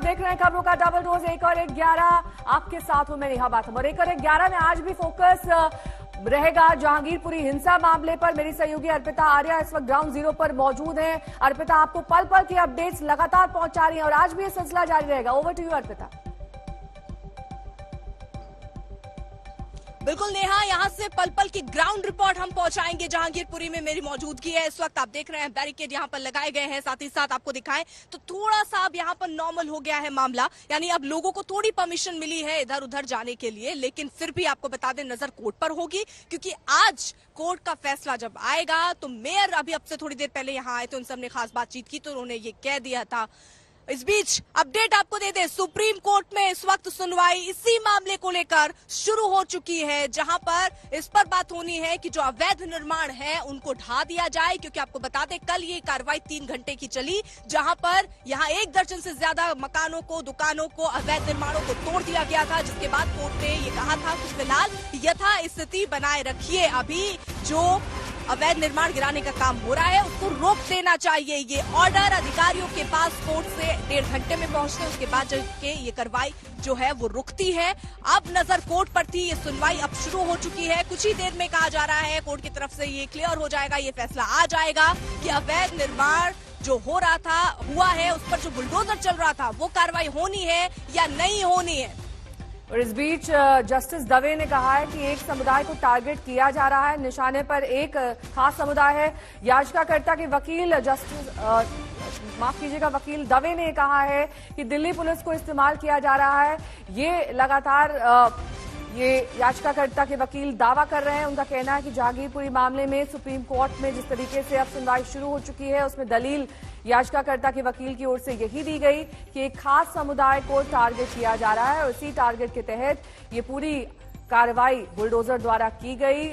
देख रहे हैं खबरों का डबल डोज। 1 और 1 11 आपके साथ हूं मैं नेहा बाथम। और 1 और 1 11 में आज भी फोकस रहेगा जहांगीरपुरी हिंसा मामले पर। मेरी सहयोगी अर्पिता आर्या इस वक्त ग्राउंड जीरो पर मौजूद हैं। अर्पिता, आपको पल पल की अपडेट्स लगातार पहुंचा रही हैं और आज भी ये सिलसिला जारी रहेगा। Over to you Arpita. बिल्कुल नेहा, यहाँ से पल पल की ग्राउंड रिपोर्ट हम पहुंचाएंगे। जहांगीरपुरी में मेरी मौजूदगी है इस वक्त। आप देख रहे हैं बैरिकेड यहाँ पर लगाए गए हैं। साथ ही साथ आपको दिखाएं तो थोड़ा सा अब यहाँ पर नॉर्मल हो गया है मामला, यानी अब लोगों को थोड़ी परमिशन मिली है इधर उधर जाने के लिए। लेकिन फिर भी आपको बता दें, नजर कोर्ट पर होगी, क्योंकि आज कोर्ट का फैसला जब आएगा तो मेयर अभी अब से थोड़ी देर पहले यहाँ आए थे, उनसे हमने खास बातचीत की तो उन्होंने ये कह दिया था। इस बीच अपडेट आपको दे दें, सुप्रीम कोर्ट में इस वक्त सुनवाई इसी मामले को लेकर शुरू हो चुकी है, जहां पर इस पर बात होनी है कि जो अवैध निर्माण है उनको ढा दिया जाए। क्योंकि आपको बता दें कल ये कार्रवाई 3 घंटे की चली, जहां पर यहां 1 दर्जन से ज्यादा मकानों को, दुकानों को, अवैध निर्माणों को तोड़ दिया गया था। जिसके बाद कोर्ट ने ये कहा था कि फिलहाल यथास्थिति बनाए रखिए, अभी जो अवैध निर्माण गिराने का काम हो रहा है उसको रोक देना चाहिए। ये ऑर्डर अधिकारियों के पास कोर्ट से 1.5 घंटे में पहुंचते, उसके बाद के ये कार्रवाई जो है वो रुकती है। अब नजर कोर्ट पर थी, ये सुनवाई अब शुरू हो चुकी है। कुछ ही देर में कहा जा रहा है कोर्ट की तरफ से ये क्लियर हो जाएगा, ये फैसला आ जाएगा कि अवैध निर्माण जो हो रहा था, हुआ है, उस पर जो बुलडोजर चल रहा था वो कार्रवाई होनी है या नहीं होनी है। और इस बीच जस्टिस दवे ने कहा है कि एक समुदाय को टारगेट किया जा रहा है, निशाने पर एक खास समुदाय है। याचिकाकर्ता के वकील माफ कीजिएगा, वकील दवे ने कहा है कि दिल्ली पुलिस को इस्तेमाल किया जा रहा है। ये लगातार ये याचिकाकर्ता के वकील दावा कर रहे हैं। उनका कहना है कि जहांगीरपुरी मामले में सुप्रीम कोर्ट में जिस तरीके से अब सुनवाई शुरू हो चुकी है, उसमें दलील याचिकाकर्ता के वकील की ओर से यही दी गई कि एक खास समुदाय को टारगेट किया जा रहा है और इसी टारगेट के तहत ये पूरी कार्रवाई बुलडोजर द्वारा की गई।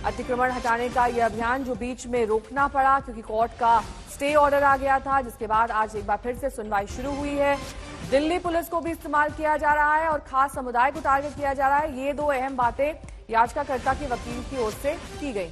अतिक्रमण हटाने का ये अभियान जो बीच में रोकना पड़ा क्योंकि कोर्ट का स्टे ऑर्डर आ गया था, जिसके बाद आज एक बार फिर से सुनवाई शुरू हुई है। दिल्ली पुलिस को भी इस्तेमाल किया जा रहा है और खास समुदाय को टारगेट किया जा रहा है। ये 2 अहम बातें याचिकाकर्ता के वकील की ओर से की गई।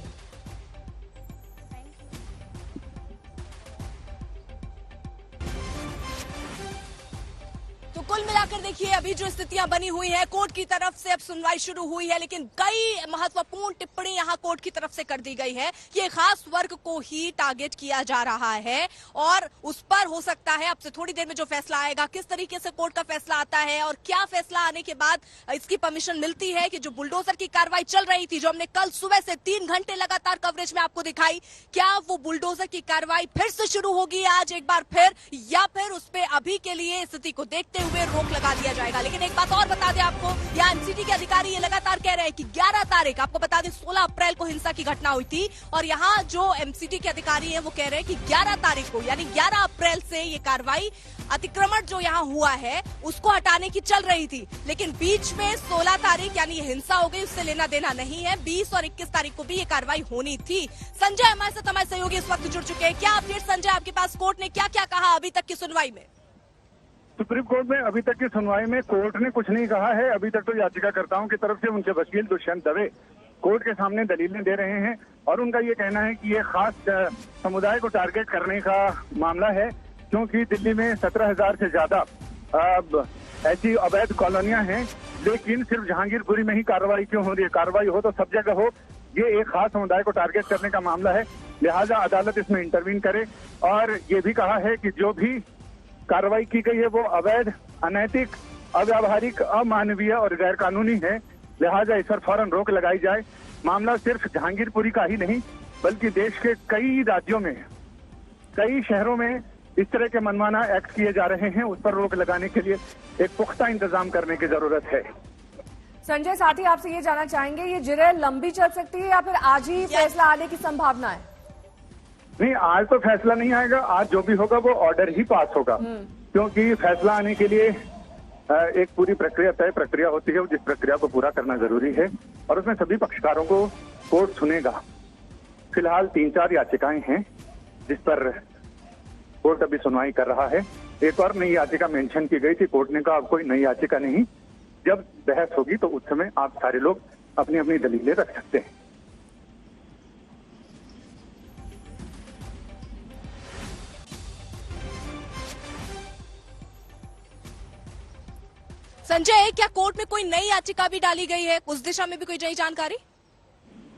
कुल मिलाकर देखिए अभी जो स्थितियां बनी हुई है, कोर्ट की तरफ से अब सुनवाई शुरू हुई है, लेकिन कई महत्वपूर्ण टिप्पणी यहां कोर्ट की तरफ से कर दी गई है कि एक खास वर्ग को ही टारगेट किया जा रहा है और उस पर हो सकता है अब से थोड़ी देर में जो फैसला आएगा, किस तरीके से कोर्ट का फैसला आता है और क्या फैसला आने के बाद इसकी परमिशन मिलती है कि जो बुलडोजर की कार्रवाई चल रही थी, जो हमने कल सुबह से 3 घंटे लगातार कवरेज में आपको दिखाई, क्या वो बुलडोजर की कार्रवाई फिर से शुरू होगी आज एक बार फिर, या फिर उस पर अभी के लिए स्थिति को देखते हुए रोक लगा दिया जाएगा। लेकिन एक बात और बता दें आपको, यहाँ एमसीटी के अधिकारी ये लगातार कह रहे हैं कि 11 तारीख, आपको बता दें 16 अप्रैल को हिंसा की घटना हुई थी और यहाँ जो एमसीटी के अधिकारी हैं वो कह रहे हैं कि 11 तारीख को यानी 11 अप्रैल से ये कार्रवाई, अतिक्रमण जो यहाँ हुआ है उसको हटाने की चल रही थी, लेकिन बीच में 16 तारीख यानी ये हिंसा हो गई, उससे लेना देना नहीं है। 20 और 21 तारीख को भी ये कार्रवाई होनी थी। संजय हमारे साथ, हमारे सहयोगी इस वक्त जुड़ चुके हैं। क्या अपडेट संजय आपके पास, कोर्ट ने क्या क्या कहा अभी तक की सुनवाई में? सुप्रीम कोर्ट में अभी तक की सुनवाई में कोर्ट ने कुछ नहीं कहा है। अभी तक तो याचिकाकर्ताओं की तरफ से उनके वकील दुष्यंत दवे कोर्ट के सामने दलीलें दे रहे हैं और उनका ये कहना है कि ये खास समुदाय को टारगेट करने का मामला है, क्योंकि दिल्ली में 17,000 से ज्यादा ऐसी अवैध कॉलोनियां हैं, लेकिन सिर्फ जहांगीरपुरी में ही कार्रवाई क्यों हो रही है? कार्रवाई हो तो सब जगह हो। ये एक खास समुदाय को टारगेट करने का मामला है, लिहाजा अदालत इसमें इंटरवीन करे। और ये भी कहा है कि जो भी कार्रवाई की गई है वो अवैध, अनैतिक, अव्यावहारिक, अमानवीय और गैर कानूनी है, लिहाजा इस पर फौरन रोक लगाई जाए। मामला सिर्फ जहांगीरपुरी का ही नहीं बल्कि देश के कई राज्यों में, कई शहरों में इस तरह के मनमाना एक्ट किए जा रहे हैं, उस पर रोक लगाने के लिए एक पुख्ता इंतजाम करने की जरूरत है। संजय, साथ ही आपसे ये जानना चाहेंगे, ये जिरह लंबी चल सकती है या फिर आज ही फैसला आने की संभावना है? नहीं, आज तो फैसला नहीं आएगा। आज जो भी होगा वो ऑर्डर ही पास होगा, क्योंकि फैसला आने के लिए एक पूरी प्रक्रिया, तय प्रक्रिया होती है, जिस प्रक्रिया को पूरा करना जरूरी है और उसमें सभी पक्षकारों को कोर्ट सुनेगा। फिलहाल 3-4 याचिकाएं हैं जिस पर कोर्ट अभी सुनवाई कर रहा है। एक और नई याचिका मेंशन की गई थी, कोर्ट ने कहा अब कोई नई याचिका नहीं, जब बहस होगी तो उस समय आप सारे लोग अपनी अपनी दलीलें रख सकते हैं। संजय, क्या कोर्ट में कोई नई याचिका भी डाली गई है? उस दिशा में भी कोई नई जानकारी?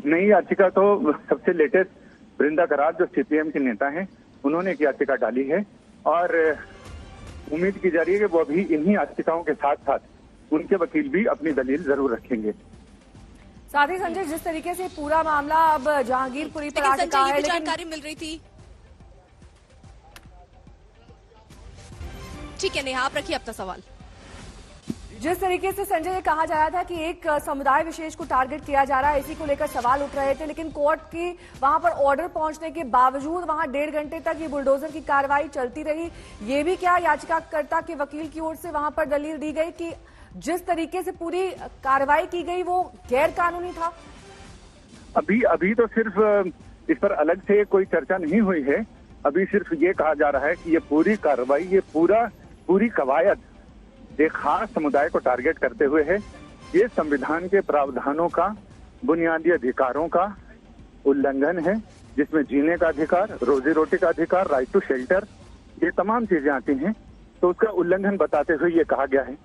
नई याचिका तो सबसे लेटेस्ट वृंदा करार जो सीपीएम के नेता हैं उन्होंने एक याचिका डाली है और उम्मीद की जा रही है कि वो अभी इन्हीं याचिकाओं के साथ साथ उनके वकील भी अपनी दलील जरूर रखेंगे। साथ ही संजय, जिस तरीके से पूरा मामला अब जहांगीरपुरी पर आ लेकिन चुका संजय, ये है, भी लेकिन जानकारी मिल रही थी। ठीक है नेहा, आप रखिए अपना सवाल। जिस तरीके से संजय ये कहा जा रहा था कि एक समुदाय विशेष को टारगेट किया जा रहा है, इसी को लेकर सवाल उठ रहे थे, लेकिन कोर्ट की वहां पर ऑर्डर पहुंचने के बावजूद वहां 1.5 घंटे तक ये बुलडोजर की कार्रवाई चलती रही। ये भी क्या याचिकाकर्ता के वकील की ओर से वहां पर दलील दी गई कि जिस तरीके से पूरी कार्रवाई की गई वो गैर कानूनी था? अभी तो सिर्फ इस पर अलग से कोई चर्चा नहीं हुई है। अभी सिर्फ ये कहा जा रहा है कि ये पूरी कार्रवाई, ये पूरी कवायद एक खास समुदाय को टारगेट करते हुए है। ये संविधान के प्रावधानों का, बुनियादी अधिकारों का उल्लंघन है, जिसमें जीने का अधिकार, रोजी रोटी का अधिकार, राइट टू शेल्टर, ये तमाम चीजें आती हैं। तो उसका उल्लंघन बताते हुए ये कहा गया है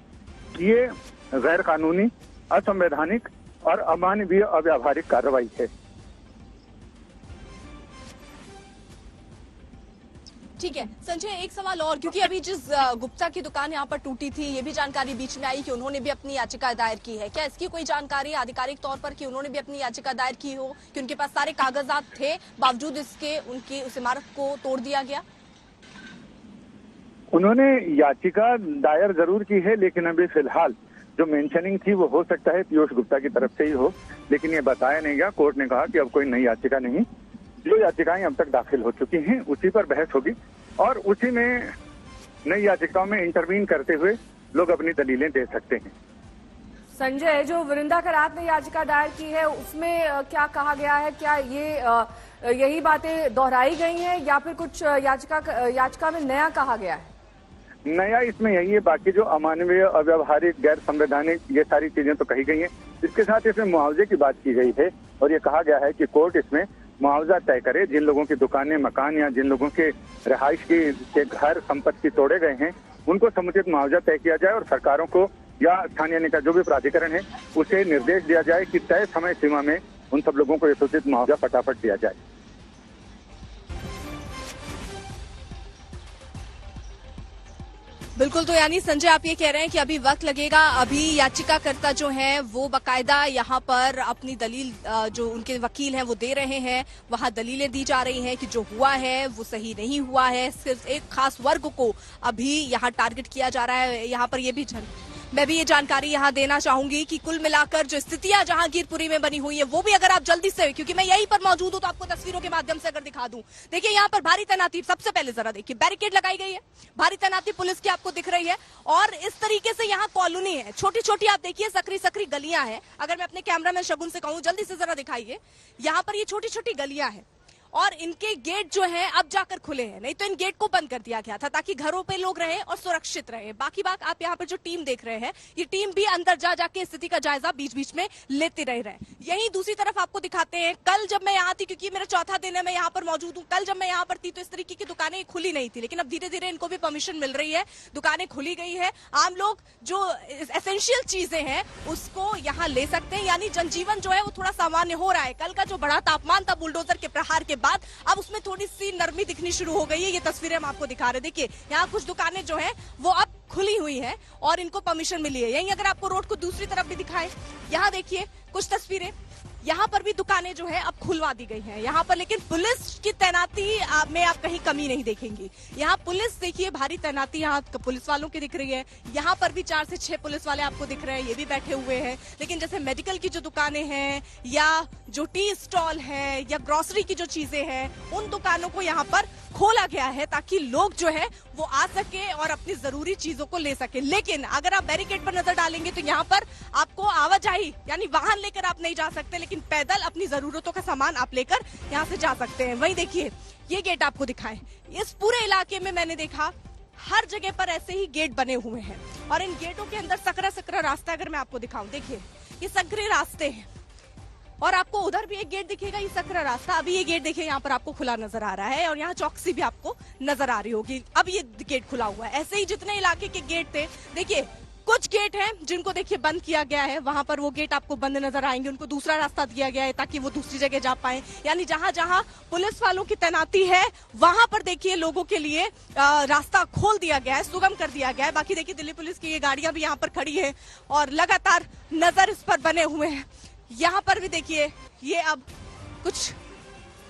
कि ये गैर कानूनी, असंवैधानिक और अमानवीय, अव्यावहारिक कार्रवाई है। ठीक है संजय, एक सवाल और, क्योंकि अभी जिस गुप्ता की दुकान यहाँ पर टूटी थी, ये भी जानकारी बीच में आई कि उन्होंने भी अपनी याचिका दायर की है। क्या इसकी कोई जानकारी आधिकारिक तौर पर कि उन्होंने भी अपनी याचिका दायर की हो, कि उनके पास सारे कागजात थे, बावजूद इसके उनकी उस इमारत को तोड़ दिया गया? उन्होंने याचिका दायर जरूर की है, लेकिन अभी फिलहाल जो मेंशनिंग थी वो हो सकता है पीयूष गुप्ता की तरफ से ही हो, लेकिन ये बताया नहीं गया। कोर्ट ने कहा कि अब कोई नई याचिका नहीं, जो याचिकाएं अब तक दाखिल हो चुकी हैं उसी पर बहस होगी और उसी में नई याचिकाओं में इंटरवीन करते हुए लोग अपनी दलीलें दे सकते हैं। संजय, जो वृंदा करात ने याचिका दायर की है उसमें क्या कहा गया है? क्या ये यही बातें दोहराई गई हैं या फिर कुछ याचिका में नया कहा गया है? नया इसमें यही है, बाकी जो अमानवीय, अव्यावहारिक, गैर संवैधानिक, ये सारी चीजें तो कही गई हैं। इसके साथ इसमें मुआवजे की बात की गई है और ये कहा गया है कि कोर्ट इसमें मुआवजा तय करे। जिन लोगों की दुकानें, मकान या जिन लोगों के रिहाइश के घर, संपत्ति तोड़े गए हैं, उनको समुचित मुआवजा तय किया जाए और सरकारों को या स्थानीय निकाय जो भी प्राधिकरण है उसे निर्देश दिया जाए कि तय समय सीमा में उन सब लोगों को यथोचित मुआवजा फटाफट दिया जाए। बिल्कुल, तो यानी संजय आप ये कह रहे हैं कि अभी वक्त लगेगा, अभी याचिकाकर्ता जो हैं वो बकायदा यहाँ पर अपनी दलील, जो उनके वकील हैं वो दे रहे हैं, वहाँ दलीलें दी जा रही हैं कि जो हुआ है वो सही नहीं हुआ है, सिर्फ एक खास वर्ग को अभी यहाँ टारगेट किया जा रहा है। यहाँ पर ये भी मैं भी ये जानकारी यहाँ देना चाहूंगी कि कुल मिलाकर जो स्थितियां जहांगीरपुरी में बनी हुई है वो भी अगर आप जल्दी से, क्योंकि मैं यहीं पर मौजूद हूं तो आपको तस्वीरों के माध्यम से अगर दिखा दूं, देखिए यहाँ पर भारी तैनाती, सबसे पहले जरा देखिए बैरिकेड लगाई गई है, भारी तैनाती पुलिस की आपको दिख रही है और इस तरीके से यहाँ कॉलोनी है, छोटी छोटी आप देखिए सकरी सकरी गलियां हैं। अगर मैं अपने कैमरामैन शगुन से कहूँ जल्दी से जरा दिखाइए, यहाँ पर ये छोटी छोटी गलियां हैं और इनके गेट जो हैं अब जाकर खुले हैं, नहीं तो इन गेट को बंद कर दिया गया था ताकि घरों पे लोग रहे और सुरक्षित रहे। बाकी बात आप यहाँ पर जो टीम देख रहे हैं, ये टीम भी अंदर जा जाके स्थिति का जायजा बीच बीच में लेते रहे। यही दूसरी तरफ आपको दिखाते हैं, कल जब मैं यहाँ थी, क्योंकि मेरा चौथा दिन है मैं यहाँ पर मौजूद हूँ, कल जब मैं यहाँ पर थी तो इस तरीके की दुकानें खुली नहीं थी, लेकिन अब धीरे धीरे इनको भी परमिशन मिल रही है, दुकानें खुली गई है, आम लोग जो एसेंशियल चीजें हैं उसको यहाँ ले सकते हैं, यानी जनजीवन जो है वो थोड़ा सामान्य हो रहा है। कल का जो बड़ा तापमान था बुलडोजर के प्रहार के बाद, अब उसमें थोड़ी सी नरमी दिखनी शुरू हो गई है। ये तस्वीरें हम आपको दिखा रहे हैं, देखिए यहाँ कुछ दुकानें जो हैं वो अब खुली हुई हैं और इनको परमिशन मिली है। यहीं अगर आपको रोड को दूसरी तरफ भी दिखाएं, यहाँ देखिए कुछ तस्वीरें, यहाँ पर भी दुकानें जो है अब खुलवा दी गई हैं यहाँ पर, लेकिन पुलिस की तैनाती में आप कहीं कमी नहीं देखेंगी। यहाँ पुलिस देखिए भारी तैनाती यहाँ पुलिस वालों की दिख रही है, यहाँ पर भी 4 से 6 पुलिस वाले आपको दिख रहे हैं, ये भी बैठे हुए हैं। लेकिन जैसे मेडिकल की जो दुकानें हैं या जो टी स्टॉल है या ग्रोसरी की जो चीजें हैं, उन दुकानों को यहाँ पर खोला गया है ताकि लोग जो है वो आ सके और अपनी जरूरी चीजों को ले सके। लेकिन अगर आप बैरिकेड पर नजर डालेंगे तो यहाँ पर आपको आवाजाही, यानी वाहन लेकर आप नहीं जा सकते, लेकिन पैदल अपनी जरूरतों का सामान आप लेकर यहाँ से जा सकते हैं। वहीं देखिए ये गेट आपको दिखाएं, इस पूरे इलाके में मैंने देखा हर जगह पर ऐसे ही गेट बने हुए हैं और इन गेटों के अंदर सकरा सकरा रास्ता अगर मैं आपको दिखाऊं, देखिए ये सकरे रास्ते हैं और आपको उधर भी एक गेट दिखेगा, ये सकरा रास्ता। अभी ये गेट देखिए यहाँ पर आपको खुला नजर आ रहा है और यहाँ चौकसी भी आपको नजर आ रही होगी, अब ये गेट खुला हुआ है। ऐसे ही जितने इलाके के गेट थे, देखिए कुछ गेट हैं जिनको देखिए बंद किया गया है, वहां पर वो गेट आपको बंद नजर आएंगे, उनको दूसरा रास्ता दिया गया है ताकि वो दूसरी जगह जा पाए। यानी जहां जहां पुलिस वालों की तैनाती है वहां पर देखिए लोगों के लिए रास्ता खोल दिया गया है, सुगम कर दिया गया है। बाकी देखिए दिल्ली पुलिस की ये गाड़ियां भी यहाँ पर खड़ी है और लगातार नजर इस पर बने हुए हैं। यहाँ पर भी देखिए ये अब कुछ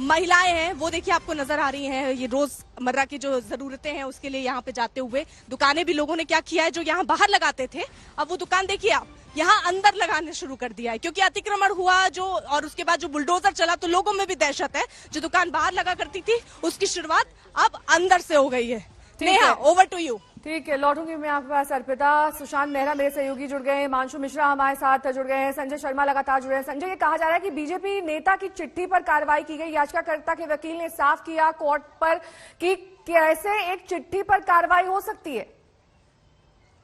महिलाएं हैं, वो देखिए आपको नजर आ रही हैं, ये रोजमर्रा की जो जरूरतें हैं उसके लिए यहाँ पे जाते हुए। दुकानें भी लोगों ने क्या किया है, जो यहाँ बाहर लगाते थे अब वो दुकान देखिए आप यहाँ अंदर लगाने शुरू कर दिया है, क्योंकि अतिक्रमण हुआ जो और उसके बाद जो बुलडोजर चला तो लोगों में भी दहशत है। जो दुकान बाहर लगा करती थी उसकी शुरुआत अब अंदर से हो गई है। Neha, over to you. ठीक है, लौटूंगी मैं आपके पास। अर्पिता, सुशांत मेहरा मेरे सहयोगी जुड़ गए हैं, हिमांशु मिश्रा हमारे साथ जुड़ गए हैं, संजय शर्मा लगातार जुड़े हैं। संजय, ये कहा जा रहा है कि बीजेपी नेता की चिट्ठी पर कार्रवाई की गई। याचिकाकर्ता के वकील ने साफ किया कोर्ट पर कि कैसे एक चिट्ठी पर कार्रवाई हो सकती है।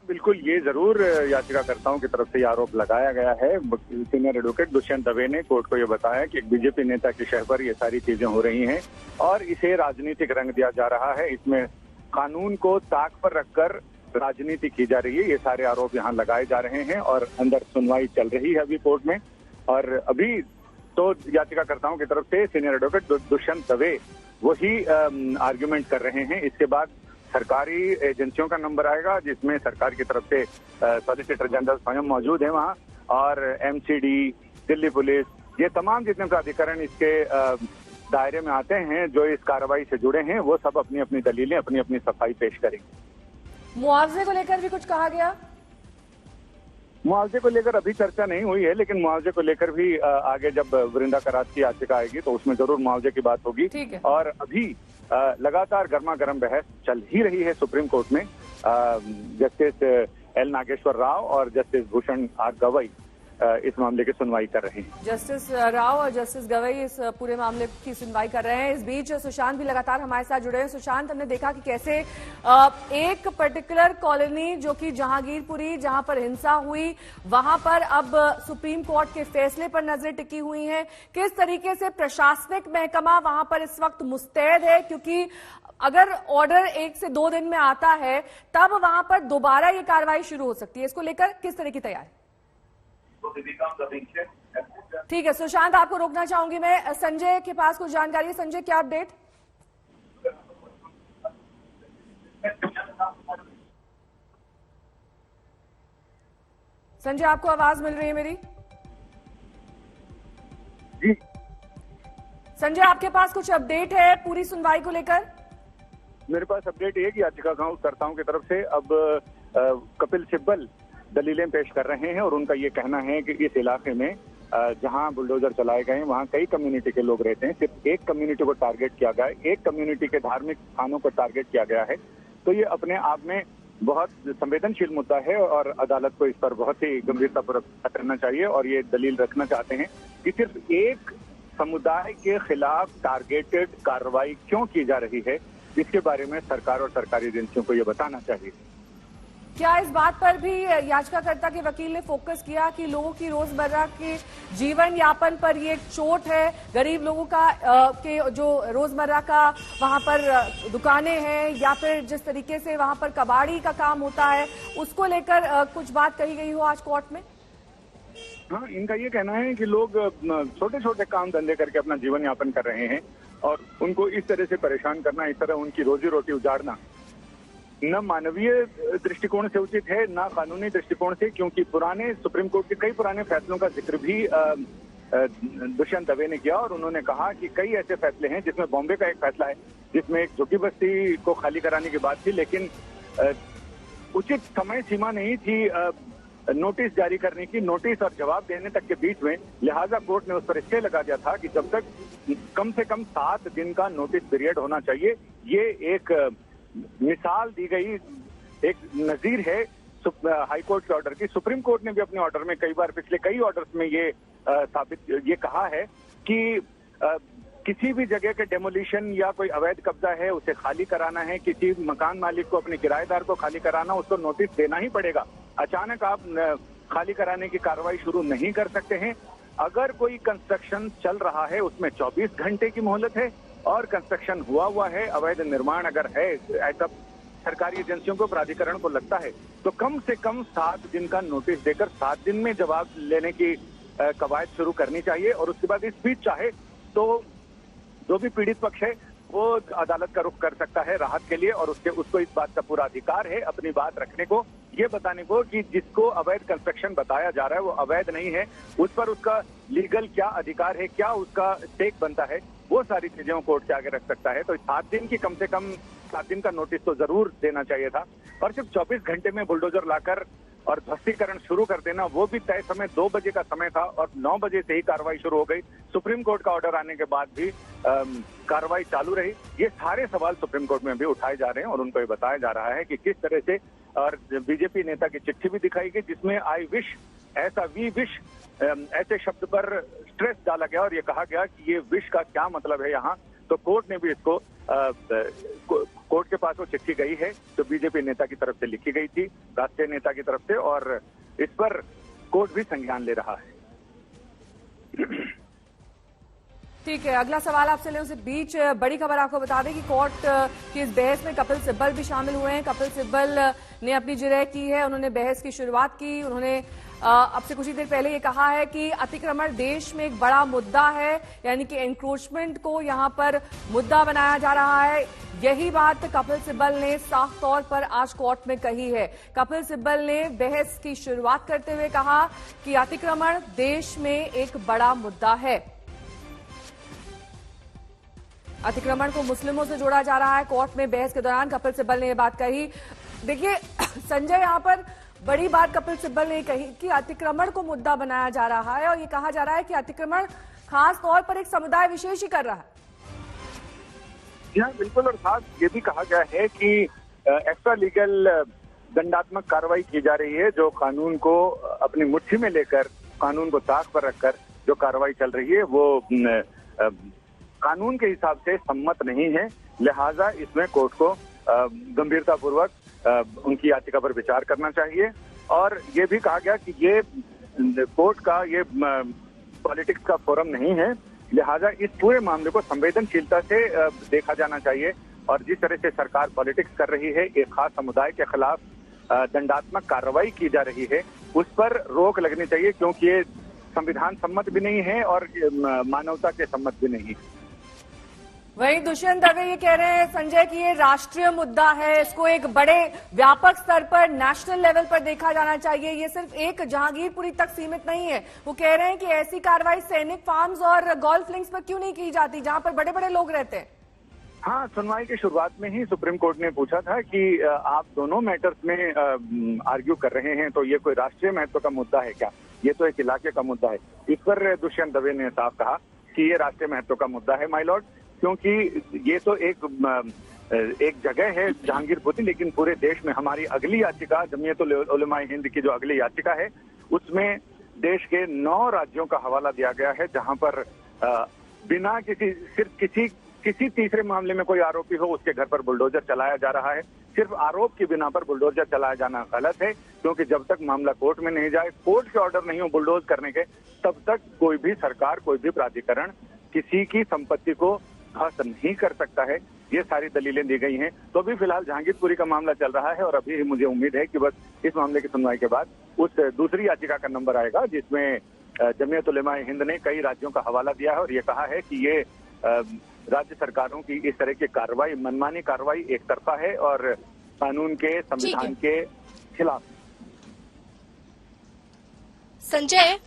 बिल्कुल, ये जरूर याचिकाकर्ताओं की तरफ से आरोप लगाया गया है। सीनियर एडवोकेट दुष्यंत दवे ने कोर्ट को ये बताया कि एक बीजेपी नेता की शह पर ये सारी चीजें हो रही हैं और इसे राजनीतिक रंग दिया जा रहा है। इसमें कानून को ताक पर रखकर राजनीति की जा रही है। ये सारे आरोप यहाँ लगाए जा रहे हैं और अंदर सुनवाई चल रही है अभी कोर्ट में। और अभी तो याचिकाकर्ताओं की तरफ से सीनियर एडवोकेट दुष्यंत दवे वही आर्ग्यूमेंट कर रहे हैं। इसके बाद सरकारी एजेंसियों का नंबर आएगा जिसमें सरकार की तरफ से सॉलिसिटर जनरल स्वयं मौजूद है वहाँ, और एमसीडी, दिल्ली पुलिस, ये तमाम जितने प्राधिकरण इसके दायरे में आते हैं जो इस कार्रवाई से जुड़े हैं, वो सब अपनी अपनी दलीलें, अपनी अपनी सफाई पेश करेंगे। मुआवजे को लेकर भी कुछ कहा गया? मुआवजे को लेकर अभी चर्चा नहीं हुई है, लेकिन मुआवजे को लेकर भी आगे जब वृंदा करात की याचिका आएगी तो उसमें जरूर मुआवजे की बात होगी। ठीक है। और अभी लगातार गर्मा गर्म बहस चल ही रही है सुप्रीम कोर्ट में। जस्टिस एल नागेश्वर राव और जस्टिस भूषण आर गवई इस मामले की सुनवाई कर रहे हैं। जस्टिस राव और जस्टिस गवई इस पूरे मामले की सुनवाई कर रहे हैं। इस बीच सुशांत भी लगातार हमारे साथ जुड़े हैं। सुशांत, हमने देखा कि कैसे एक पर्टिकुलर कॉलोनी जो कि जहांगीरपुरी, जहां पर हिंसा हुई, वहां पर अब सुप्रीम कोर्ट के फैसले पर नजरें टिकी हुई हैं। किस तरीके से प्रशासनिक महकमा वहां पर इस वक्त मुस्तैद है, क्योंकि अगर ऑर्डर 1 से 2 दिन में आता है तब वहां पर दोबारा ये कार्रवाई शुरू हो सकती है। इसको लेकर किस तरह की तैयारी? ठीक है सुशांत, आपको रोकना चाहूंगी मैं। संजय के पास कुछ जानकारी है। संजय, क्या अपडेट? संजय, आपको आवाज मिल रही है मेरी? जी संजय, आपके पास कुछ अपडेट है पूरी सुनवाई को लेकर? मेरे पास अपडेट ये कि याचिकाकर्ताओं की तरफ से अब कपिल सिब्बल दलीलें पेश कर रहे हैं और उनका ये कहना है कि इस इलाके में जहां बुलडोजर चलाए गए हैं वहां कई कम्युनिटी के लोग रहते हैं। सिर्फ एक कम्युनिटी को टारगेट किया गया है, एक कम्युनिटी के धार्मिक स्थानों को टारगेट किया गया है। तो ये अपने आप में बहुत संवेदनशील मुद्दा है और अदालत को इस पर बहुत ही गंभीरतापूर्वक करना चाहिए। और ये दलील रखना चाहते हैं कि सिर्फ एक समुदाय के खिलाफ टारगेटेड कार्रवाई क्यों की जा रही है, इसके बारे में सरकार और सरकारी एजेंसियों को ये बताना चाहिए। क्या इस बात पर भी याचिकाकर्ता के वकील ने फोकस किया कि लोगों की रोजमर्रा के जीवन यापन पर ये एक चोट है, गरीब लोगों का के जो रोजमर्रा का वहां पर दुकानें हैं या फिर जिस तरीके से वहां पर कबाड़ी का काम होता है, उसको लेकर कुछ बात कही गई हो आज कोर्ट में? हाँ, इनका ये कहना है कि लोग छोटे छोटे काम धंधे करके अपना जीवन यापन कर रहे हैं और उनको इस तरह से परेशान करना, इस तरह उनकी रोजी रोटी उजाड़ना न मानवीय दृष्टिकोण से उचित है, न कानूनी दृष्टिकोण से, क्योंकि पुराने सुप्रीम कोर्ट के कई पुराने फैसलों का जिक्र भी दुष्यंत दवे ने किया और उन्होंने कहा कि कई ऐसे फैसले हैं, जिसमें बॉम्बे का एक फैसला है जिसमें एक झुग्गी बस्ती को खाली कराने की बात थी, लेकिन उचित समय सीमा नहीं थी नोटिस जारी करने की, नोटिस और जवाब देने तक के बीच में। लिहाजा कोर्ट ने उस पर स्टे लगा दिया था कि जब तक कम से कम 7 दिन का नोटिस पीरियड होना चाहिए। ये एक मिसाल दी गई, एक नजीर है हाईकोर्ट के ऑर्डर की। सुप्रीम कोर्ट ने भी अपने ऑर्डर में कई बार, पिछले कई ऑर्डर्स में ये कहा है कि किसी भी जगह के डेमोलिशन या कोई अवैध कब्जा है उसे खाली कराना है, किसी मकान मालिक को अपने किराएदार को खाली कराना, उसको नोटिस देना ही पड़ेगा। अचानक आप खाली कराने की कार्रवाई शुरू नहीं कर सकते हैं। अगर कोई कंस्ट्रक्शन चल रहा है उसमें 24 घंटे की मोहलत है और कंस्ट्रक्शन हुआ है, अवैध निर्माण अगर है, ऐसा सरकारी एजेंसियों को, प्राधिकरण को लगता है तो कम से कम 7 दिन का नोटिस देकर 7 दिन में जवाब लेने की कवायद शुरू करनी चाहिए। और उसके बाद इस बीच चाहे तो जो भी पीड़ित पक्ष है वो अदालत का रुख कर सकता है राहत के लिए, और उसको इस बात का पूरा अधिकार है अपनी बात रखने को, ये बताने को कि जिसको अवैध कंस्ट्रक्शन बताया जा रहा है वो अवैध नहीं है, उस पर उसका लीगल क्या अधिकार है, क्या उसका स्टेक बनता है, वो सारी चीजें वो कोर्ट के आगे रख सकता है। तो 7 दिन की कम से कम 7 दिन का नोटिस तो जरूर देना चाहिए था। और सिर्फ 24 घंटे में बुलडोजर लाकर और ध्वस्तीकरण शुरू कर देना, वो भी तय समय 2 बजे का समय था और 9 बजे से ही कार्रवाई शुरू हो गई। सुप्रीम कोर्ट का ऑर्डर आने के बाद भी कार्रवाई चालू रही। ये सारे सवाल सुप्रीम कोर्ट में भी उठाए जा रहे हैं और उनको ये बताया जा रहा है कि किस तरह से, और बीजेपी नेता की चिट्ठी भी दिखाई गई जिसमें आई विश, ऐसा वी विश, ऐसे शब्द पर स्ट्रेस डाला गया और ये कहा गया कि ये विश का क्या मतलब है यहाँ। तो कोर्ट ने भी इसको कोर्ट के पास वो चिट्ठी गई है जो बीजेपी नेता की तरफ से लिखी गई थी, राष्ट्रीय नेता की तरफ से, और इस पर कोर्ट भी संज्ञान ले रहा है। ठीक है, अगला सवाल आपसे ले, उससे बीच बड़ी खबर आपको बता दें कि कोर्ट की इस बहस में कपिल सिब्बल भी शामिल हुए हैं। कपिल सिब्बल ने अपनी जिरह की है, उन्होंने बहस की शुरुआत की। उन्होंने अब से कुछ ही देर पहले ये कहा है कि अतिक्रमण देश में एक बड़ा मुद्दा है, यानी कि एंक्रोचमेंट को यहां पर मुद्दा बनाया जा रहा है। यही बात कपिल सिब्बल ने साफ तौर पर आज कोर्ट में कही है। कपिल सिब्बल ने बहस की शुरुआत करते हुए कहा कि अतिक्रमण देश में एक बड़ा मुद्दा है। अतिक्रमण को मुस्लिमों से जोड़ा जा रहा है। कोर्ट में बहस के दौरान कपिल सिब्बल ने यह बात कही। देखिए संजय, यहां पर बड़ी बात कपिल सिब्बल ने कही कि अतिक्रमण को मुद्दा बनाया जा रहा है और ये कहा जा रहा है कि अतिक्रमण खास तौर पर एक समुदाय विशेष ही कर रहा है। हाँ बिल्कुल, और साथ ये भी कहा गया है कि एक्स्ट्रा लीगल दंडात्मक कार्रवाई की जा रही है, जो कानून को अपनी मुट्ठी में लेकर, कानून को ताक पर रखकर जो कार्रवाई चल रही है वो कानून के हिसाब से सम्मत नहीं है। लिहाजा इसमें कोर्ट को गंभीरतापूर्वक उनकी याचिका पर विचार करना चाहिए। और ये भी कहा गया कि ये कोर्ट का ये पॉलिटिक्स का फोरम नहीं है, लिहाजा इस पूरे मामले को संवेदनशीलता से देखा जाना चाहिए। और जिस तरह से सरकार पॉलिटिक्स कर रही है, एक खास समुदाय के खिलाफ दंडात्मक कार्रवाई की जा रही है, उस पर रोक लगनी चाहिए, क्योंकि ये संविधान सम्मत भी नहीं है और मानवता के सम्मत भी नहीं है। वहीं दुष्यंत दवे ये कह रहे हैं संजय कि ये राष्ट्रीय मुद्दा है, इसको एक बड़े व्यापक स्तर पर, नेशनल लेवल पर देखा जाना चाहिए। ये सिर्फ एक जहांगीरपुरी तक सीमित नहीं है। वो कह रहे हैं कि ऐसी कार्रवाई सैनिक फार्म्स और गोल्फ लिंक्स पर क्यों नहीं की जाती, जहां पर बड़े बड़े लोग रहते हैं। हाँ, सुनवाई की शुरुआत में ही सुप्रीम कोर्ट ने पूछा था कि आप दोनों मैटर्स में आर्ग्यू कर रहे हैं, तो ये कोई राष्ट्रीय महत्व का मुद्दा है क्या? ये तो एक इलाके का मुद्दा है। इस पर दुष्यंत दवे ने साफ कहा कि ये राष्ट्रीय महत्व का मुद्दा है माय लॉर्ड, क्योंकि ये तो एक जगह है जहांगीरपुरी, लेकिन पूरे देश में हमारी अगली याचिका, जमीयत उलमा हिंद की जो अगली याचिका है, उसमें देश के 9 राज्यों का हवाला दिया गया है, जहां पर बिना किसी तीसरे मामले में कोई आरोपी हो उसके घर पर बुलडोजर चलाया जा रहा है। सिर्फ आरोप की बिना पर बुलडोजर चलाया जाना गलत है, क्योंकि जब तक मामला कोर्ट में नहीं जाए, कोर्ट के ऑर्डर नहीं हो बुलडोज करने के, तब तक कोई भी सरकार, कोई भी प्राधिकरण किसी की संपत्ति को ध्वस्त नहीं कर सकता है। ये सारी दलीलें दी गई हैं। तो अभी फिलहाल जहांगीरपुरी का मामला चल रहा है और अभी मुझे उम्मीद है कि बस इस मामले की सुनवाई के बाद उस दूसरी याचिका का नंबर आएगा, जिसमें जमीयत उलमा हिंद ने कई राज्यों का हवाला दिया है और ये कहा है कि ये राज्य सरकारों की इस तरह की कार्रवाई, मनमानी कार्रवाई एक तरफा है और कानून के, संविधान के खिलाफ। संजय,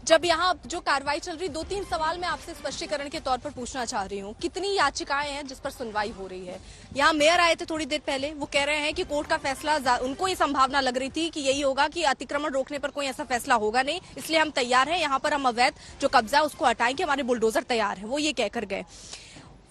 जब यहाँ जो कार्रवाई चल रही, 2-3 सवाल मैं आपसे स्पष्टीकरण के तौर पर पूछना चाह रही हूँ। कितनी याचिकाएं हैं जिस पर सुनवाई हो रही है? यहाँ मेयर आए थे थोड़ी देर पहले, वो कह रहे हैं कि कोर्ट का फैसला, उनको ये संभावना लग रही थी कि यही होगा कि अतिक्रमण रोकने पर कोई ऐसा फैसला होगा नहीं, इसलिए हम तैयार हैं, यहाँ पर हम अवैध जो कब्जा उसको हटाएंगे, हमारे बुलडोजर तैयार है। वो ये कहकर गए।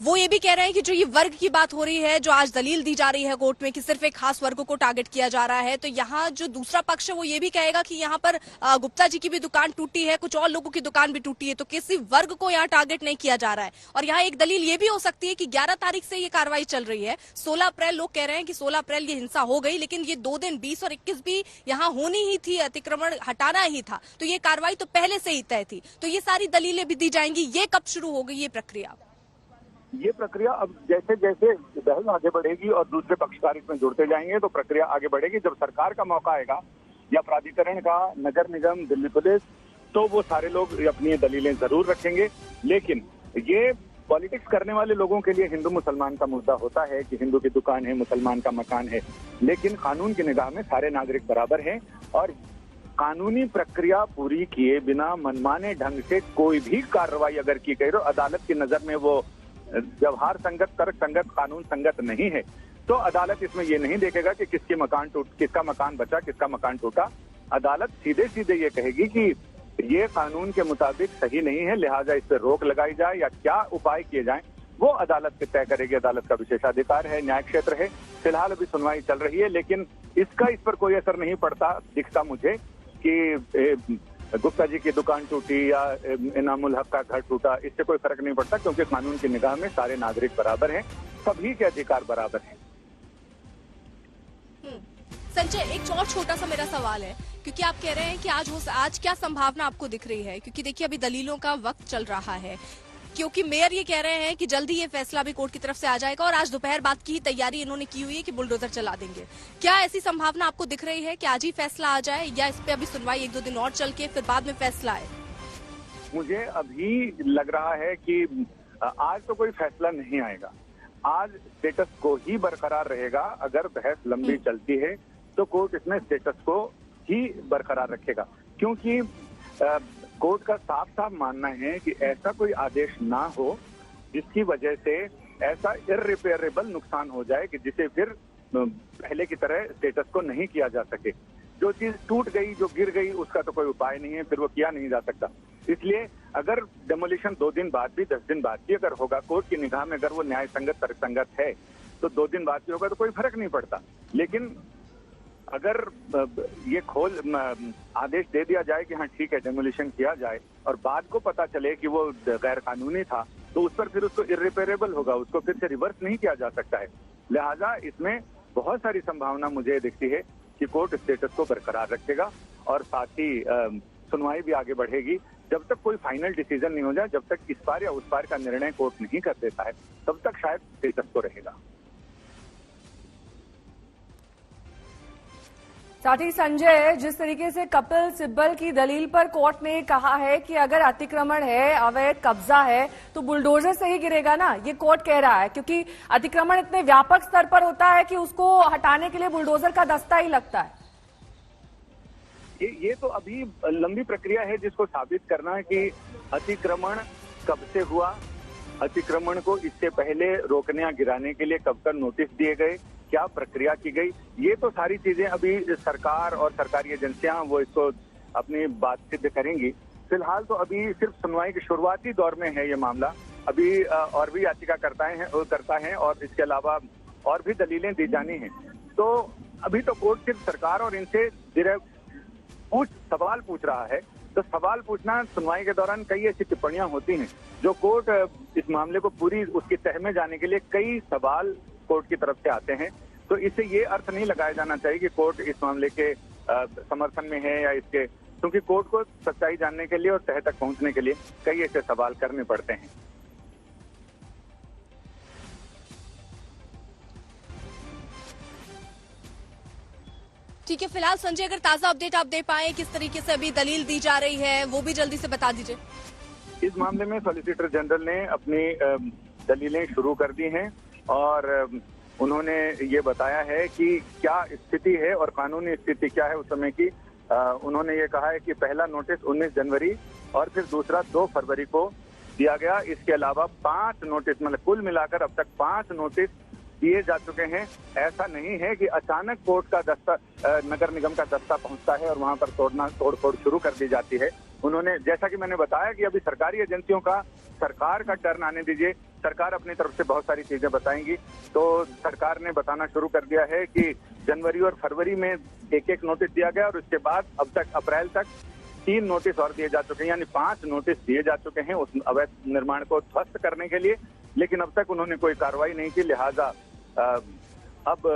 वो ये भी कह रहे हैं कि जो ये वर्ग की बात हो रही है, जो आज दलील दी जा रही है कोर्ट में कि सिर्फ एक खास वर्ग को टारगेट किया जा रहा है, तो यहाँ जो दूसरा पक्ष है वो ये भी कहेगा कि यहाँ पर गुप्ता जी की भी दुकान टूटी है, कुछ और लोगों की दुकान भी टूटी है, तो किसी वर्ग को यहाँ टारगेट नहीं किया जा रहा है। और यहाँ एक दलील ये भी हो सकती है कि 11 तारीख से ये कार्रवाई चल रही है, 16 अप्रैल लोग कह रहे हैं कि 16 अप्रैल ये हिंसा हो गई, लेकिन ये 2 दिन 20 और 21 भी यहाँ होनी ही थी, अतिक्रमण हटाना ही था, तो ये कार्रवाई तो पहले से ही तय थी। तो ये सारी दलीलें भी दी जाएंगी। ये कब शुरू होगी ये प्रक्रिया? ये प्रक्रिया अब जैसे जैसे बहस आगे बढ़ेगी और दूसरे पक्षकार इसमें जुड़ते जाएंगे तो प्रक्रिया आगे बढ़ेगी। जब सरकार का मौका आएगा या प्राधिकरण का, नगर निगम, दिल्ली पुलिस, तो वो सारे लोग अपनी दलीलें जरूर रखेंगे। लेकिन ये पॉलिटिक्स करने वाले लोगों के लिए हिंदू मुसलमान का मुद्दा होता है कि हिंदू की दुकान है, मुसलमान का मकान है, लेकिन कानून की निगाह में सारे नागरिक बराबर हैं और कानूनी प्रक्रिया पूरी किए बिना मनमाने ढंग से कोई भी कार्रवाई अगर की गई तो अदालत की नजर में वो व्यवहार संगत, तर्क संगत, कानून संगत नहीं है, तो अदालत इसमें ये नहीं देखेगा कि किसका मकान बचा, किसका मकान टूटा। अदालत सीधे सीधे ये कहेगी कि ये कानून के मुताबिक सही नहीं है, लिहाजा इस पर रोक लगाई जाए या क्या उपाय किए जाएं, वो अदालत तय करेगी। अदालत का विशेषाधिकार है, न्याय क्षेत्र है। फिलहाल अभी सुनवाई चल रही है, लेकिन इस पर कोई असर नहीं पड़ता दिखता मुझे कि गुप्ता जी की दुकान टूटी या इनामुल हक का घर टूटा, इससे कोई फर्क नहीं पड़ता, क्योंकि कानून की निगाह में सारे नागरिक बराबर हैं, सभी के अधिकार बराबर हैं। संजय, एक और छोटा सा मेरा सवाल है, क्योंकि आप कह रहे हैं कि आज क्या संभावना आपको दिख रही है, क्योंकि देखिए अभी दलीलों का वक्त चल रहा है, क्योंकि मेयर ये कह रहे हैं कि जल्दी ये फैसला भी कोर्ट की तरफ से आ जाएगा और आज दोपहर बाद की ही तैयारी इन्होंने की हुई है कि बुलडोजर चला देंगे। क्या ऐसी संभावना आपको दिख रही है कि आज ही फैसला आ जाए या इस पे अभी सुनवाई 1-2 दिन और चल के फिर बाद में फैसला आए? मुझे अभी लग रहा है कि आज तो कोई फैसला नहीं आएगा, आज स्टेटस को ही बरकरार रहेगा। अगर बहस लंबी चलती है तो कोर्ट इसमें स्टेटस को ही बरकरार रखेगा, क्योंकि कोर्ट का साफ साफ मानना है कि ऐसा कोई आदेश ना हो जिसकी वजह से ऐसा इररिपेयरेबल नुकसान हो जाए कि जिसे फिर पहले की तरह स्टेटस को नहीं किया जा सके। जो चीज टूट गई, जो गिर गई, उसका तो कोई उपाय नहीं है, फिर वो किया नहीं जा सकता। इसलिए अगर डेमोलिशन 2 दिन बाद भी, 10 दिन बाद भी अगर होगा, कोर्ट की निगाह में अगर वो न्याय संगत, तर्कसंगत है, तो 2 दिन बाद भी होगा तो कोई फर्क नहीं पड़ता। लेकिन अगर ये आदेश दे दिया जाए कि हाँ ठीक है डेमोलिशन किया जाए और बाद को पता चले कि वो गैर कानूनी था, तो उस पर फिर उसको इररिपेयरेबल होगा, उसको फिर से रिवर्स नहीं किया जा सकता है। लिहाजा इसमें बहुत सारी संभावना मुझे दिखती है कि कोर्ट स्टेटस को बरकरार रखेगा और साथ ही सुनवाई भी आगे बढ़ेगी। जब तक कोई फाइनल डिसीजन नहीं हो जाए, जब तक इस पार या उस पार का निर्णय कोर्ट नहीं कर देता है, तब तक शायद स्टेटस को रहेगा। साथ ही संजय, जिस तरीके से कपिल सिब्बल की दलील पर कोर्ट ने कहा है कि अगर अतिक्रमण है, अवैध कब्जा है, तो बुलडोजर से ही गिरेगा ना, ये कोर्ट कह रहा है, क्योंकि अतिक्रमण इतने व्यापक स्तर पर होता है कि उसको हटाने के लिए बुलडोजर का दस्ता ही लगता है। ये तो अभी लंबी प्रक्रिया है जिसको साबित करना है कि अतिक्रमण कब से हुआ, अतिक्रमण को इससे पहले रोकने या गिराने के लिए कब तक नोटिस दिए गए, क्या प्रक्रिया की गई, ये तो सारी चीजें अभी सरकार और सरकारी एजेंसियां वो इसको अपनी बात सिद्ध करेंगी। फिलहाल तो अभी सिर्फ सुनवाई के शुरुआती दौर में है ये मामला, अभी और भी याचिका करता है और इसके अलावा और भी दलीलें दी जानी हैं। तो अभी तो कोर्ट सिर्फ सरकार और इनसे सवाल पूछ रहा है। तो सवाल पूछना, सुनवाई के दौरान कई ऐसी टिप्पणियां होती हैं जो कोर्ट इस मामले को पूरी उसकी तह में जाने के लिए कई सवाल कोर्ट की तरफ से आते हैं। तो इससे ये अर्थ नहीं लगाया जाना चाहिए कि कोर्ट इस मामले के समर्थन में है या इसके, क्योंकि कोर्ट को सच्चाई जानने के लिए और तह तक पहुंचने के लिए कई ऐसे सवाल करने पड़ते हैं। ठीक है, फिलहाल संजय अगर ताजा अपडेट आप दे पाए, किस तरीके से अभी दलील दी जा रही है, वो भी जल्दी से बता दीजिए। इस मामले में सॉलिसिटर जनरल ने अपनी दलीलें शुरू कर दी हैं और उन्होंने ये बताया है कि क्या स्थिति है और कानूनी स्थिति क्या है उस समय की। उन्होंने ये कहा है कि पहला नोटिस 19 जनवरी और फिर दूसरा 2 फरवरी को दिया गया। इसके अलावा 5 नोटिस, मतलब कुल मिलाकर अब तक 5 नोटिस दिए जा चुके हैं। ऐसा नहीं है कि अचानक कोर्ट का दस्ता, नगर निगम का दस्ता पहुंचता है और वहां पर तोड़फोड़ शुरू कर दी जाती है। उन्होंने, जैसा कि मैंने बताया कि अभी सरकारी एजेंसियों का, सरकार का टर्न आने दीजिए, सरकार अपनी तरफ से बहुत सारी चीजें बताएंगी। तो सरकार ने बताना शुरू कर दिया है कि जनवरी और फरवरी में एक नोटिस दिया गया और उसके बाद अब तक अप्रैल तक 3 नोटिस और दिए जा चुके हैं, यानी 5 नोटिस दिए जा चुके हैं उस अवैध निर्माण को ध्वस्त करने के लिए। लेकिन अब तक उन्होंने कोई कार्रवाई नहीं की, लिहाजा अब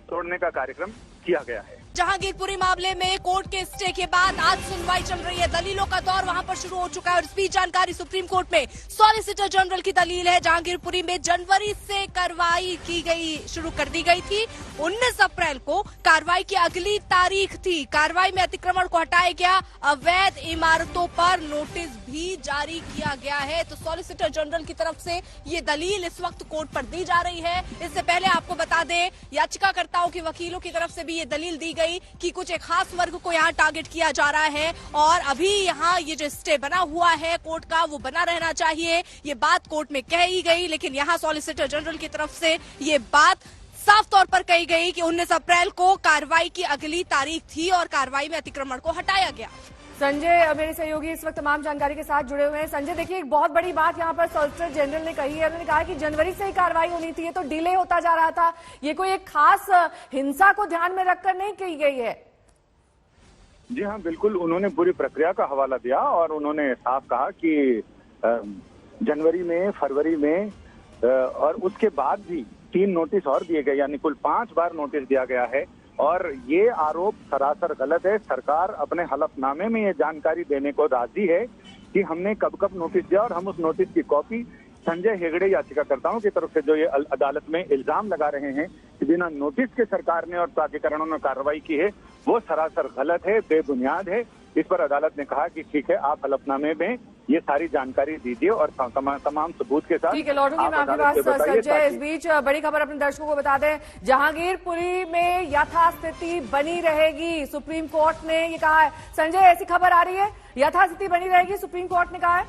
तोड़ने का कार्यक्रम किया गया है। जहांगीरपुरी मामले में कोर्ट के स्टे के बाद आज सुनवाई चल रही है। दलीलों का दौर वहां पर शुरू हो चुका है और इस बीच जानकारी सुप्रीम कोर्ट में सॉलिसिटर जनरल की दलील है। जहांगीरपुरी में जनवरी से कार्रवाई की गई, शुरू कर दी गई थी। 19 अप्रैल को कार्रवाई की अगली तारीख थी। कार्रवाई में अतिक्रमण को हटाया गया, अवैध इमारतों पर नोटिस भी जारी किया गया है। तो सॉलिसिटर जनरल की तरफ से ये दलील इस वक्त कोर्ट पर दी जा रही है। इससे पहले आपको बता दें, याचिकाकर्ताओं के वकीलों की तरफ से भी ये दलील दी गई कि कुछ एक खास वर्ग को यहाँ टारगेट किया जा रहा है और अभी यहाँ ये जो स्टे बना हुआ है कोर्ट का वो बना रहना चाहिए। ये बात कोर्ट में कह ही गई, लेकिन यहाँ सॉलिसिटर जनरल की तरफ से ये बात साफ तौर पर कही गई कि 19 अप्रैल को कार्रवाई की अगली तारीख थी और कार्रवाई में अतिक्रमण को हटाया गया। संजय मेरे सहयोगी इस वक्त तमाम जानकारी के साथ जुड़े हुए हैं। संजय, देखिए एक बहुत बड़ी बात यहाँ पर सॉलिसिटर जनरल ने कही है। उन्होंने कहा कि जनवरी से ही कार्रवाई होनी थी, ये तो डिले होता जा रहा था। ये कोई एक खास हिंसा को ध्यान में रखकर नहीं की गई है। जी हाँ, बिल्कुल। उन्होंने पूरी प्रक्रिया का हवाला दिया और उन्होंने साफ कहा कि जनवरी में, फरवरी में और उसके बाद भी 3 नोटिस और दिए गए, यानी कुल 5 बार नोटिस दिया गया है। और ये आरोप सरासर गलत है। सरकार अपने हलफनामे में ये जानकारी देने को राजी है कि हमने कब कब नोटिस दिया और हम उस नोटिस की कॉपी संजय हेगड़े याचिकाकर्ताओं की तरफ से जो ये अदालत में इल्जाम लगा रहे हैं कि बिना नोटिस के सरकार ने और प्राधिकरणों ने कार्रवाई की है, वो सरासर गलत है, बेबुनियाद है। इस पर अदालत ने कहा कि ठीक है, आप हलफनामे में ये सारी जानकारी दीजिए और तमाम सबूत के साथ। ठीक है, लौटूंगी मैं आपके पास संजय। इस बीच बड़ी खबर अपने दर्शकों को बता दें, जहांगीरपुरी में यथास्थिति बनी रहेगी, सुप्रीम कोर्ट ने ये कहा है। संजय, ऐसी खबर आ रही है यथास्थिति बनी रहेगी, सुप्रीम कोर्ट ने कहा है?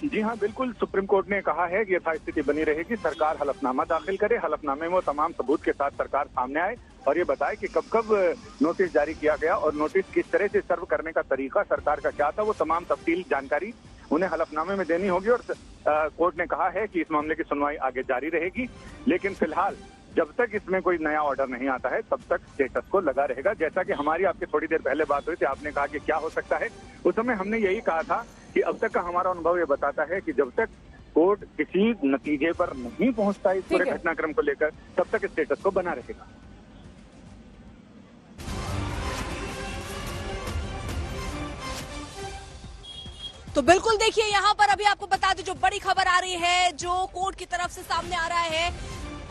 जी हाँ, बिल्कुल। सुप्रीम कोर्ट ने कहा है कि यथास्थिति बनी रहेगी। सरकार हलफनामा दाखिल करे, हलफनामे में वो तमाम सबूत के साथ सरकार सामने आए और ये बताए कि कब कब नोटिस जारी किया गया और नोटिस किस तरह से सर्व करने का तरीका सरकार का क्या था, वो तमाम तफसील जानकारी उन्हें हलफनामे में देनी होगी। और कोर्ट ने कहा है कि इस मामले की सुनवाई आगे जारी रहेगी, लेकिन फिलहाल जब तक इसमें कोई नया ऑर्डर नहीं आता है तब तक स्टेटस को लगा रहेगा। जैसा कि हमारी आपके थोड़ी देर पहले बात हुई थी, आपने कहा कि क्या हो सकता है, उस समय हमने यही कहा था कि अब तक का हमारा अनुभव ये बताता है कि जब तक कोर्ट किसी नतीजे पर नहीं पहुंचता इस पूरे घटनाक्रम को लेकर, तब तक स्टेटस को बना रहेगा। तो बिल्कुल देखिए, यहाँ पर अभी आपको बता दें जो बड़ी खबर आ रही है, जो कोर्ट की तरफ से सामने आ रहा है,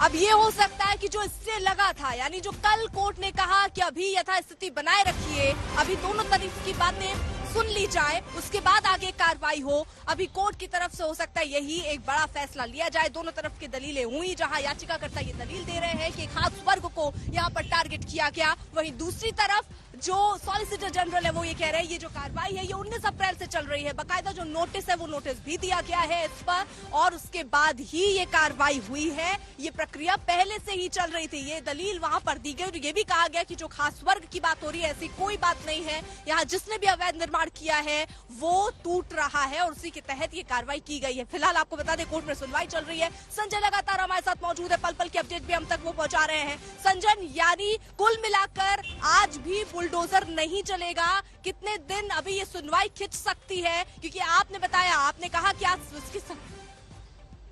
अब ये हो सकता है कि जो इससे लगा था, यानी जो कल कोर्ट ने कहा कि अभी यथास्थिति बनाए रखिए, अभी दोनों तरफ की बातें सुन ली जाए, उसके बाद आगे कार्रवाई हो। अभी कोर्ट की तरफ से हो सकता है यही एक बड़ा फैसला लिया जाए। दोनों तरफ की दलीलें हुई, जहां याचिकाकर्ता ये दलील दे रहे हैं कि एक खास वर्ग को यहाँ पर टारगेट किया गया, वहीं दूसरी तरफ जो सॉलिसिटर जनरल है वो ये कह रहे हैं ये जो कार्रवाई है ये 19 अप्रैल से चल रही है। बाकायदा जो नोटिस है वो नोटिस भी दिया गया है इस पर और उसके बाद ही ये कार्रवाई हुई है। ये प्रक्रिया पहले से ही चल रही थी, ये दलील वहां पर दी गई और ये भी कहा गया कि जो खास वर्ग की बात हो रही है ऐसी कोई बात नहीं है। यहाँ जिसने भी अवैध निर्माण किया है वो टूट रहा है और उसी के तहत ये कार्रवाई की गई है। फिलहाल आपको बता दें कोर्ट में सुनवाई चल रही है। संजय लगातार हमारे साथ मौजूद है, पल पल की अपडेट भी हम तक वो पहुंचा रहे हैं। संजय, यानी कुल मिलाकर आज भी बुलडोजर नहीं चलेगा, कितने दिन अभी ये सुनवाई खिंच सकती है? क्योंकि आपने बताया, आपने कहा कि आज उसकी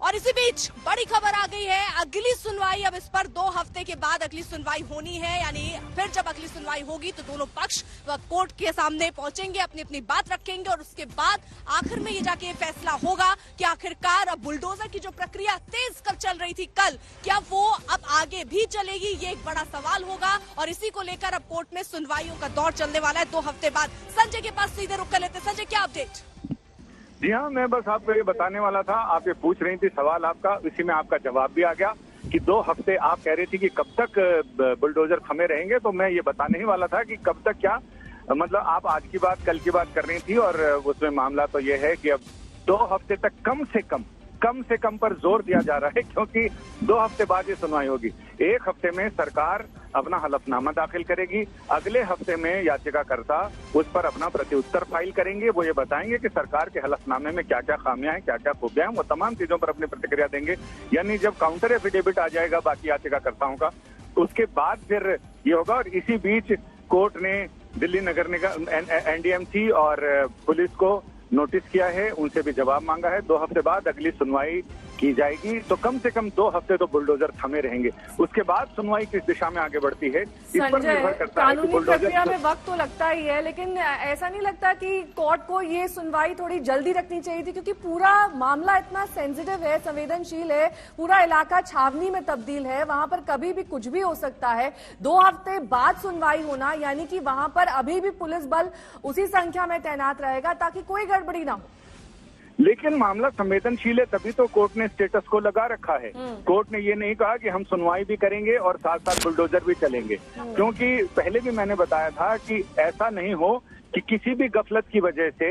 और इसी बीच बड़ी खबर आ गई है, अगली सुनवाई अब इस पर 2 हफ्ते के बाद अगली सुनवाई होनी है। यानी फिर जब अगली सुनवाई होगी तो दोनों पक्ष कोर्ट के सामने पहुंचेंगे, अपनी अपनी बात रखेंगे और उसके बाद आखिर में ये जाके फैसला होगा कि आखिरकार अब बुलडोजर की जो प्रक्रिया तेज कर चल रही थी कल, क्या वो अब आगे भी चलेगी? ये एक बड़ा सवाल होगा और इसी को लेकर अब कोर्ट में सुनवाइयों का दौर चलने वाला है 2 हफ्ते बाद। संजय के पास सीधे रुक कर लेते। संजय, क्या अपडेट? जी हाँ, मैं बस आपको ये बताने वाला था, आप ये पूछ रही थी सवाल आपका, इसी में आपका जवाब भी आ गया कि 2 हफ्ते आप कह रही थी कि कब तक बुलडोजर थमे रहेंगे, तो मैं ये बताने ही वाला था कि कब तक क्या, मतलब आप आज की बात कल की बात कर रही थी और उसमें मामला तो ये है कि अब 2 हफ्ते तक कम से कम पर जोर दिया जा रहा है, क्योंकि 2 हफ्ते बाद ये सुनवाई होगी। 1 हफ्ते में सरकार अपना हलफनामा दाखिल करेगी, अगले हफ्ते में याचिकाकर्ता उस पर अपना प्रत्युत्तर फाइल करेंगे। वो ये बताएंगे कि सरकार के हलफनामे में क्या क्या खामियां हैं, क्या क्या खूबियां हैं, वो तमाम चीजों पर अपनी प्रतिक्रिया देंगे। यानी जब काउंटर एफिडेविट आ जाएगा बाकी याचिकाकर्ताओं का, उसके बाद फिर ये होगा। और इसी बीच कोर्ट ने दिल्ली नगर निगम, NDMC और पुलिस को नोटिस किया है, उनसे भी जवाब मांगा है। 2 हफ्ते बाद अगली सुनवाई की जाएगी तो कम से कम 2 हफ्ते तो बुलडोजर थमे रहेंगे। उसके बाद सुनवाई किस दिशा में आगे बढ़ती है इस पर निर्भर करता है कि कानूनी प्रक्रिया में वक्त तो लगता ही है, लेकिन ऐसा नहीं लगता कि कोर्ट को ये सुनवाई थोड़ी जल्दी रखनी चाहिए थी, क्योंकि पूरा मामला इतना सेंसिटिव है, संवेदनशील है, पूरा इलाका छावनी में तब्दील है, वहां पर कभी भी कुछ भी हो सकता है। 2 हफ्ते बाद सुनवाई होना यानी कि वहां पर अभी भी पुलिस बल उसी संख्या में तैनात रहेगा ताकि कोई गड़बड़ी ना हो। लेकिन मामला संवेदनशील है, तभी तो कोर्ट ने स्टेटस को लगा रखा है। कोर्ट ने ये नहीं कहा कि हम सुनवाई भी करेंगे और साथ साथ बुलडोजर भी चलेंगे, क्योंकि पहले भी मैंने बताया था कि ऐसा नहीं हो कि किसी भी गफलत की वजह से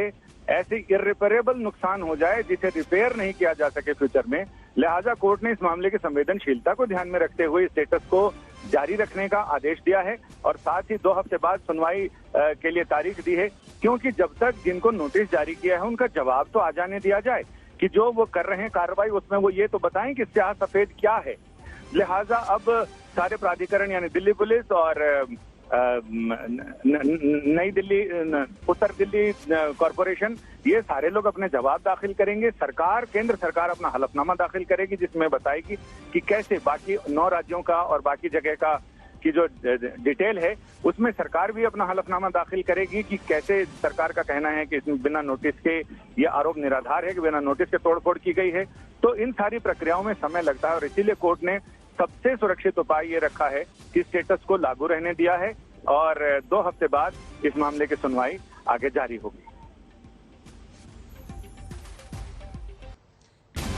ऐसे इर्रिपेरेबल नुकसान हो जाए जिसे रिपेयर नहीं किया जा सके फ्यूचर में। लिहाजा कोर्ट ने इस मामले की संवेदनशीलता को ध्यान में रखते हुए स्टेटस को जारी रखने का आदेश दिया है और साथ ही 2 हफ्ते बाद सुनवाई के लिए तारीख दी है, क्योंकि जब तक जिनको नोटिस जारी किया है उनका जवाब तो आ जाने दिया जाए कि जो वो कर रहे हैं कार्रवाई उसमें वो ये तो बताएं कि स्याह सफेद क्या है। लिहाजा अब सारे प्राधिकरण यानी दिल्ली पुलिस और नई दिल्ली उत्तर दिल्ली कॉरपोरेशन ये सारे लोग अपने जवाब दाखिल करेंगे। सरकार केंद्र सरकार अपना हलफनामा दाखिल करेगी जिसमें बताएगी कि कैसे बाकी 9 राज्यों का और बाकी जगह का की जो डिटेल है उसमें सरकार भी अपना हलफनामा दाखिल करेगी कि कैसे सरकार का कहना है कि बिना नोटिस के ये आरोप निराधार है कि बिना नोटिस के तोड़फोड़ की गई है। तो इन सारी प्रक्रियाओं में समय लगता है और इसीलिए कोर्ट ने सबसे सुरक्षित उपाय ये रखा है कि स्टेटस को लागू रहने दिया है और 2 हफ्ते बाद इस मामले की सुनवाई आगे जारी होगी।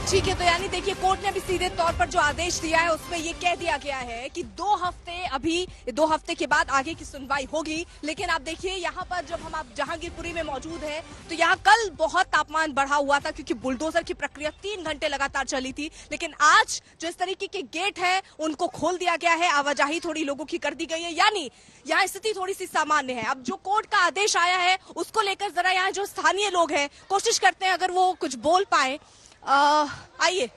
ठीक है, तो यानी देखिए कोर्ट ने अभी सीधे तौर पर जो आदेश दिया है उसमें ये कह दिया गया है कि 2 हफ्ते के बाद आगे की सुनवाई होगी। लेकिन आप देखिए यहाँ पर जब हम आप जहांगीरपुरी में मौजूद हैं तो यहाँ कल बहुत तापमान बढ़ा हुआ था क्योंकि बुलडोजर की प्रक्रिया 3 घंटे लगातार चली थी। लेकिन आज जो इस तरीके के गेट है उनको खोल दिया गया है, आवाजाही थोड़ी लोगों की कर दी गई है, यानी यहाँ स्थिति थोड़ी सी सामान्य है। अब जो कोर्ट का आदेश आया है उसको लेकर जरा यहाँ जो स्थानीय लोग हैं कोशिश करते हैं अगर वो कुछ बोल पाए। आइए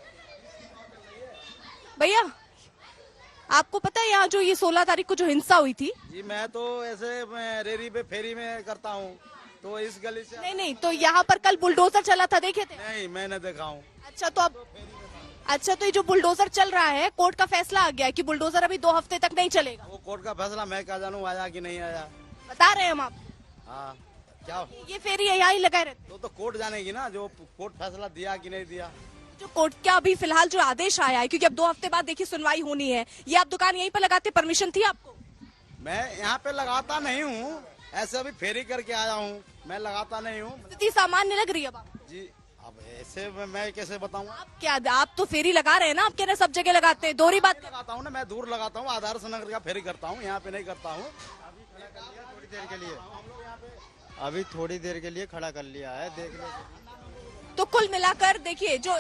भैया, आपको पता है यहाँ जो ये 16 तारीख को जो हिंसा हुई थी? जी मैं तो ऐसे रेरी पे फेरी में करता हूँ तो इस गली से नहीं, तो यहाँ पर कल बुलडोजर चला था, देखे थे? नहीं, मैंने देखा हूँ। अच्छा तो ये जो बुलडोजर चल रहा है कोर्ट का फैसला आ गया है कि बुलडोजर अभी 2 हफ्ते तक नहीं चलेगा। वो कोर्ट का फैसला मैं क्या जानूँ आया कि नहीं आया, बता रहे हैं हम आपको। हाँ क्या ये फेरी यहाँ ही लगाए रहते तो कोर्ट जानेगी ना जो कोर्ट फैसला दिया कि नहीं दिया। जो कोर्ट का अभी फिलहाल जो आदेश आया है, क्योंकि अब 2 हफ्ते बाद देखिए सुनवाई होनी है, ये आप दुकान यहीं पर लगाते, परमिशन थी आपको? मैं यहाँ पे लगाता नहीं हूँ, ऐसे अभी फेरी करके आया हूँ, मैं लगाता नहीं हूँ। स्थिति सामान्य लग रही है अब जी अब ऐसे मैं कैसे बताऊँ? आप तो फेरी लगा रहे हैं ना, आप कह रहे सब जगह लगाते हैं, दोहरी बात लगाता हूँ ना, मैं दूर लगाता हूँ, आदर्श नगर का फेरी करता हूँ, यहाँ पे नहीं करता हूँ। अभी थोड़ी देर के लिए खड़ा कर लिया है, देख लो। तो कुल मिलाकर देखिए जो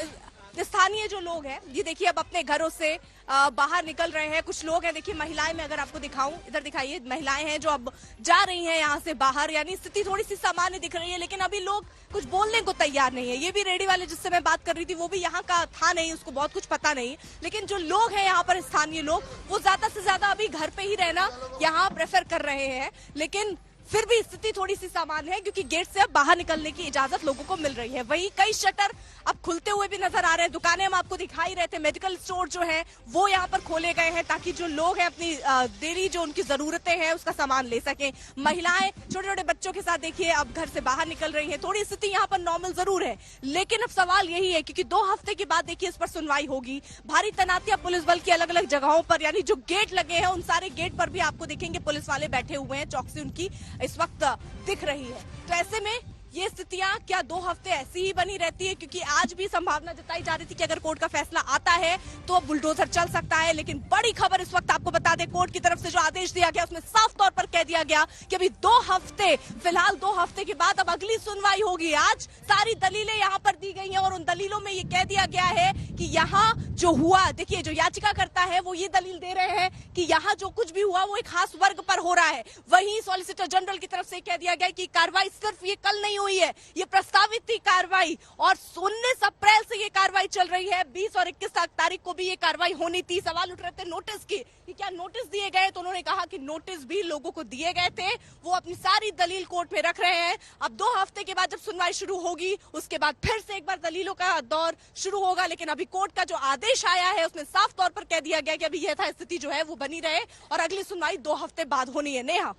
स्थानीय जो लोग हैं ये देखिए अब अपने घरों से बाहर निकल रहे हैं। कुछ लोग हैं, देखिए महिलाएं, मैं अगर आपको दिखाऊं, इधर दिखाइए, महिलाएं हैं जो अब जा रही हैं यहाँ से बाहर, यानी स्थिति थोड़ी सी सामान्य दिख रही है। लेकिन अभी लोग कुछ बोलने को तैयार नहीं है। ये भी रेडी वाले जिससे मैं बात कर रही थी वो भी यहाँ का था नहीं, उसको बहुत कुछ पता नहीं। लेकिन जो लोग हैं यहाँ पर स्थानीय लोग, वो ज्यादा से ज्यादा अभी घर पे ही रहना यहाँ प्रेफर कर रहे हैं। लेकिन फिर भी स्थिति थोड़ी सी सामान्य है क्योंकि गेट से अब बाहर निकलने की इजाजत लोगों को मिल रही है। वहीं कई शटर अब खुलते हुए भी नजर आ रहे हैं। दुकानें हम आपको दिखाई रहे थे, मेडिकल स्टोर जो है वो यहाँ पर खोले गए हैं ताकि जो लोग हैं अपनी डेली जो उनकी जरूरतें हैं उसका सामान ले सकें। महिलाएं छोटे छोटे बच्चों के साथ देखिए अब घर से बाहर निकल रही है। थोड़ी स्थिति यहाँ पर नॉर्मल जरूर है, लेकिन अब सवाल यही है क्योंकि 2 हफ्ते के बाद देखिए इस पर सुनवाई होगी। भारी तैनातियां पुलिस बल की अलग अलग जगहों पर, यानी जो गेट लगे हैं उन सारे गेट पर भी आपको देखेंगे पुलिस वाले बैठे हुए हैं, चौकसी उनकी इस वक्त दिख रही है। तो ऐसे में ये स्थितियां क्या 2 हफ्ते ऐसी ही बनी रहती है? क्योंकि आज भी संभावना जताई जा रही थी कि अगर कोर्ट का फैसला आता है तो अब बुलडोजर चल सकता है। लेकिन बड़ी खबर इस वक्त आपको बता दें, कोर्ट की तरफ से जो आदेश दिया गया उसमें साफ तौर पर कह दिया गया कि अभी 2 हफ्ते, फिलहाल 2 हफ्ते के बाद अब अगली सुनवाई होगी। आज सारी दलीलें यहाँ पर दी गई हैं और उन दलीलों में ये कह दिया गया है कि यहाँ जो हुआ, देखिए जो याचिका करता है वो ये दलील दे रहे हैं कि यहाँ जो कुछ भी हुआ वो एक खास वर्ग पर हो रहा है। वहीं सॉलिसिटर जनरल की तरफ से कह दिया गया कि कार्रवाई सिर्फ ये कल नहीं हुई है। ये प्रस्तावित थी कार्रवाई और 19 अप्रैल से ये कार्रवाई चल रही है। 20 और 21 तारीख को भी ये कार्रवाई होनी थी। सवाल उठ रहे थे नोटिस की कि क्या नोटिस दिए गए, तो उन्होंने कहा कि नोटिस भी लोगों को दिए गए थे। वो अपनी सारी दलील कोर्ट में रख रहे हैं। अब 2 हफ्ते के बाद जब सुनवाई शुरू होगी उसके बाद फिर से एक बार दलीलों का दौर शुरू होगा। लेकिन अभी कोर्ट का जो आदेश आया है उसमें साफ तौर पर कह दिया गया कि अभी यथास्थिति जो है वो बनी रहे और अगली सुनवाई 2 हफ्ते बाद होनी है। नेहा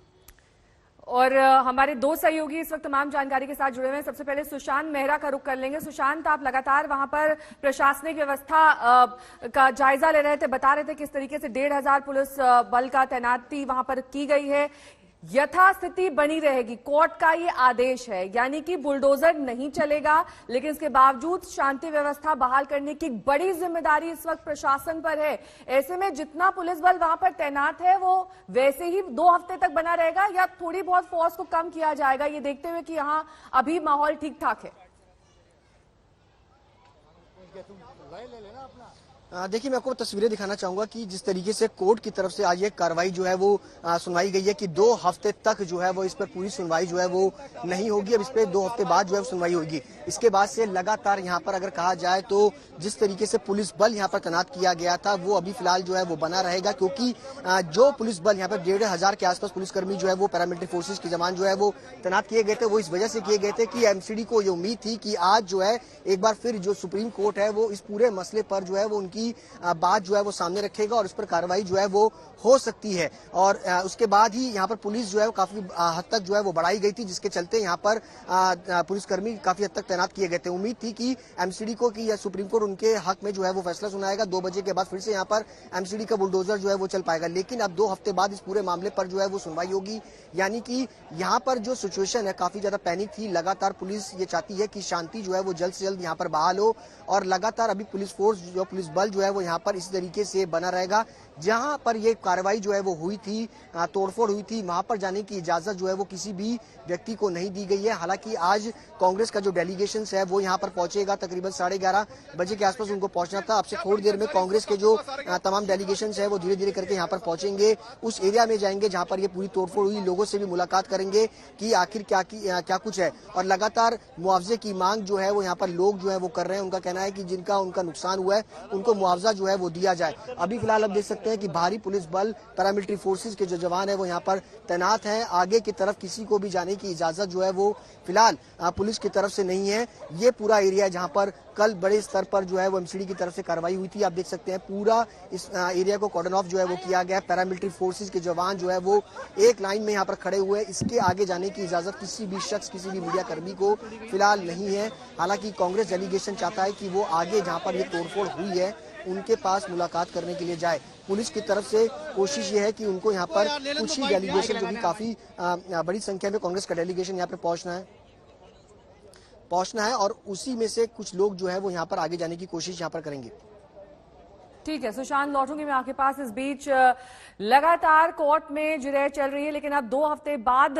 और हमारे 2 सहयोगी इस वक्त तमाम जानकारी के साथ जुड़े हुए हैं। सबसे पहले सुशांत मेहरा का रुख कर लेंगे। सुशांत, आप लगातार वहां पर प्रशासनिक व्यवस्था का जायजा ले रहे थे, बता रहे थे किस तरीके से 1,500 पुलिस बल का तैनाती वहां पर की गई है, यथास्थिति बनी रहेगी। कोर्ट का ये आदेश है, यानी कि बुलडोजर नहीं चलेगा, लेकिन इसके बावजूद शांति व्यवस्था बहाल करने की बड़ी जिम्मेदारी इस वक्त प्रशासन पर है। ऐसे में जितना पुलिस बल वहां पर तैनात है वो वैसे ही 2 हफ्ते तक बना रहेगा या थोड़ी बहुत फोर्स को कम किया जाएगा, ये देखते हुए कि यहाँ अभी माहौल ठीक ठाक है? देखिए, मैं आपको तस्वीरें दिखाना चाहूंगा कि जिस तरीके से कोर्ट की तरफ से आज ये कार्रवाई जो है वो सुनवाई गई है कि 2 हफ्ते तक जो है वो इस पर पूरी सुनवाई जो है वो नहीं होगी। अब इस पर 2 हफ्ते बाद जो है सुनवाई होगी। इसके बाद से लगातार यहाँ पर अगर कहा जाए तो जिस तरीके से पुलिस बल यहाँ पर तैनात किया गया था वो अभी फिलहाल जो है वो बना रहेगा, क्योंकि जो पुलिस बल यहाँ पर 1,500 के आसपास पुलिसकर्मी जो है वो पैरामिलिट्री फोर्सेज के जवान जो है वो तैनात किए गए थे। वो इस वजह से किए गए थे कि एमसीडी को ये उम्मीद थी कि आज जो है एक बार फिर जो सुप्रीम कोर्ट है वो इस पूरे मसले पर जो है वो उनकी बात जो है वो सामने रखेगा और उस पर कार्रवाई जो है वो हो सकती है। और उसके बाद ही यहाँ पर पुलिस जो है वो काफी हद तक जो है वो बढ़ाई गई थी, जिसके चलते यहाँ पर पुलिसकर्मी काफी हद तक तैनात किए गए थे। उम्मीद थी कि एमसीडी को कि या सुप्रीम कोर्ट उनके हक में जो है वो फैसला सुनाएगा। 2 बजे के बाद फिर से यहाँ पर एमसीडी का बुलडोजर जो है वो चल पाएगा। लेकिन अब 2 हफ्ते बाद इस पूरे मामले पर जो है वो सुनवाई होगी, यानी कि यहाँ पर जो सिचुएशन है काफी ज्यादा पैनिक थी। लगातार पुलिस ये चाहती है कि शांति जो है वो जल्द से जल्द यहाँ पर बहाल हो और लगातार अभी पुलिस फोर्स जो पुलिस बल जो है वो यहाँ पर इस तरीके से बना रहेगा। जहां पर ये कार्रवाई जो है वो हुई थी, तोड़फोड़ हुई थी, वहां पर जाने की इजाजत जो है वो किसी भी व्यक्ति को नहीं दी गई है। हालांकि आज कांग्रेस का जो डेलीगेशन है वो यहाँ पर पहुंचेगा, तकरीबन 11:30 बजे के आसपास उनको पहुंचना था। अब से थोड़ी देर में कांग्रेस के जो तमाम डेलीगेशन है वो धीरे धीरे करके यहाँ पर पहुंचेंगे, उस एरिया में जाएंगे जहाँ पर ये पूरी तोड़फोड़ हुई। लोगों से भी मुलाकात करेंगे कि आखिर क्या कुछ है। और लगातार मुआवजे की मांग जो है वो यहाँ पर लोग जो है वो कर रहे हैं। उनका कहना है कि जिनका उनका नुकसान हुआ है उनको मुआवजा जो है वो दिया जाए। अभी फिलहाल अब देख सकते हैं कि भारी पुलिस बल पैरामिलिट्री फोर्सेज के जो जवान है वो यहाँ पर तैनात हैं। आगे की तरफ किसी को भी जाने की इजाजत जो है वो फिलहाल पुलिस की तरफ से नहीं है। ये पूरा एरिया है जहाँ पर कल बड़े स्तर पर जो है वो एमसीडी की तरफ से कार्रवाई हुई थी। आप देख सकते हैं पूरा इस एरिया को कॉर्डन ऑफ जो है वो किया गया है। पैरामिलिट्री फोर्सेज के जवान जो है वो एक लाइन में यहाँ पर खड़े हुए हैं। इसके आगे जाने की इजाजत किसी भी शख्स, किसी भी मीडिया कर्मी को फिलहाल नहीं है। हालांकि कांग्रेस डेलीगेशन चाहता है कि वो आगे जहाँ पर ये तोड़फोड़ हुई है उनके पास मुलाकात करने के लिए जाए। पुलिस की तरफ से कोशिश ये है कि उनको यहाँ पर कुछ ही डेलीगेशन, जो भी काफी बड़ी संख्या में कांग्रेस का डेलीगेशन यहाँ पे पहुंचना है और उसी में से कुछ लोग जो है वो यहाँ पर आगे जाने की कोशिश यहाँ पर करेंगे। ठीक है सुशांत, लौटूंगी मैं आपके पास। इस बीच लगातार कोर्ट में जिरह चल रही है, लेकिन अब 2 हफ्ते बाद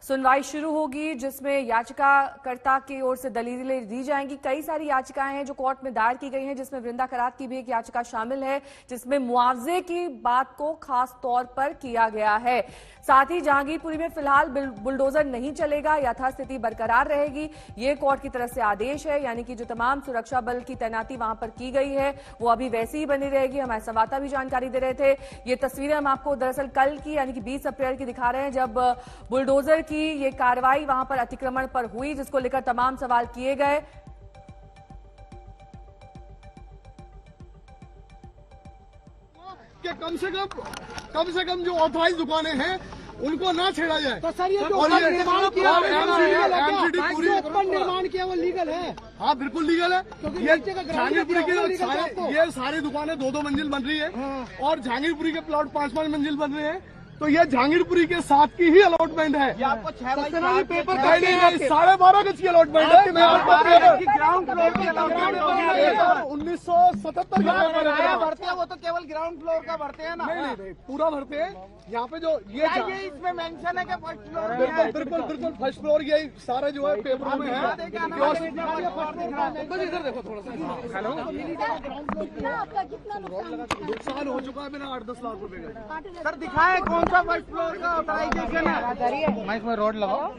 सुनवाई शुरू होगी जिसमें याचिकाकर्ता की ओर से दलीलें दी जाएंगी। कई सारी याचिकाएं हैं जो कोर्ट में दायर की गई हैं, जिसमें वृंदा करात की भी एक याचिका शामिल है जिसमें मुआवजे की बात को खास तौर पर किया गया है। साथ ही जहांगीरपुरी में फिलहाल बुलडोजर नहीं चलेगा, यथास्थिति बरकरार रहेगी, ये कोर्ट की तरफ से आदेश है। यानी कि जो तमाम सुरक्षा बल की तैनाती वहां पर की गई है वो अभी वैसी ही बनी रहेगी। हमारे संवाददाता भी जानकारी दे रहे थे। ये तस्वीरें हम आपको दरअसल कल की यानी कि 20 अप्रैल की दिखा रहे हैं, जब बुलडोजर की ये कार्रवाई वहां पर अतिक्रमण पर हुई, जिसको लेकर तमाम सवाल किए गए। कि कम से कम जो ऑथराइज दुकानें हैं उनको ना छेड़ा जाए। तो सर ये जो निर्माण किया वो लीगल है? हाँ बिल्कुल लीगल है। ये जहांगीरपुरी के ये सारी दुकानें 2-2 मंजिल बन रही है और जहांगीरपुरी के प्लॉट 5-5 मंजिल बन रहे हैं। तो ये जहांगीरपुरी के 7 की ही अलॉटमेंट है। आपको 6 पेपर 12.5 गज की अलॉटमेंट है। ग्राउंड फ्लोर की अलॉटमेंट 1977 का भरते हैं, वो तो केवल ग्राउंड फ्लोर का भरते हैं ना? नहीं पूरा भरते हैं। यहाँ पे जो ये इसमें मेंशन है कि फर्स्ट फ्लोर? बिल्कुल फर्स्ट फ्लोर यही सारे जो है पेपरों में है। इधर देखो थोड़ा सा। हेलो, नुकसान हो चुका है मेरा 8-10 लाख रुपए का। सर दिखाएं कौन सा फर्स्ट फ्लोर का ऑथराइजेशन है? मैं इसमें रोड लगाओ।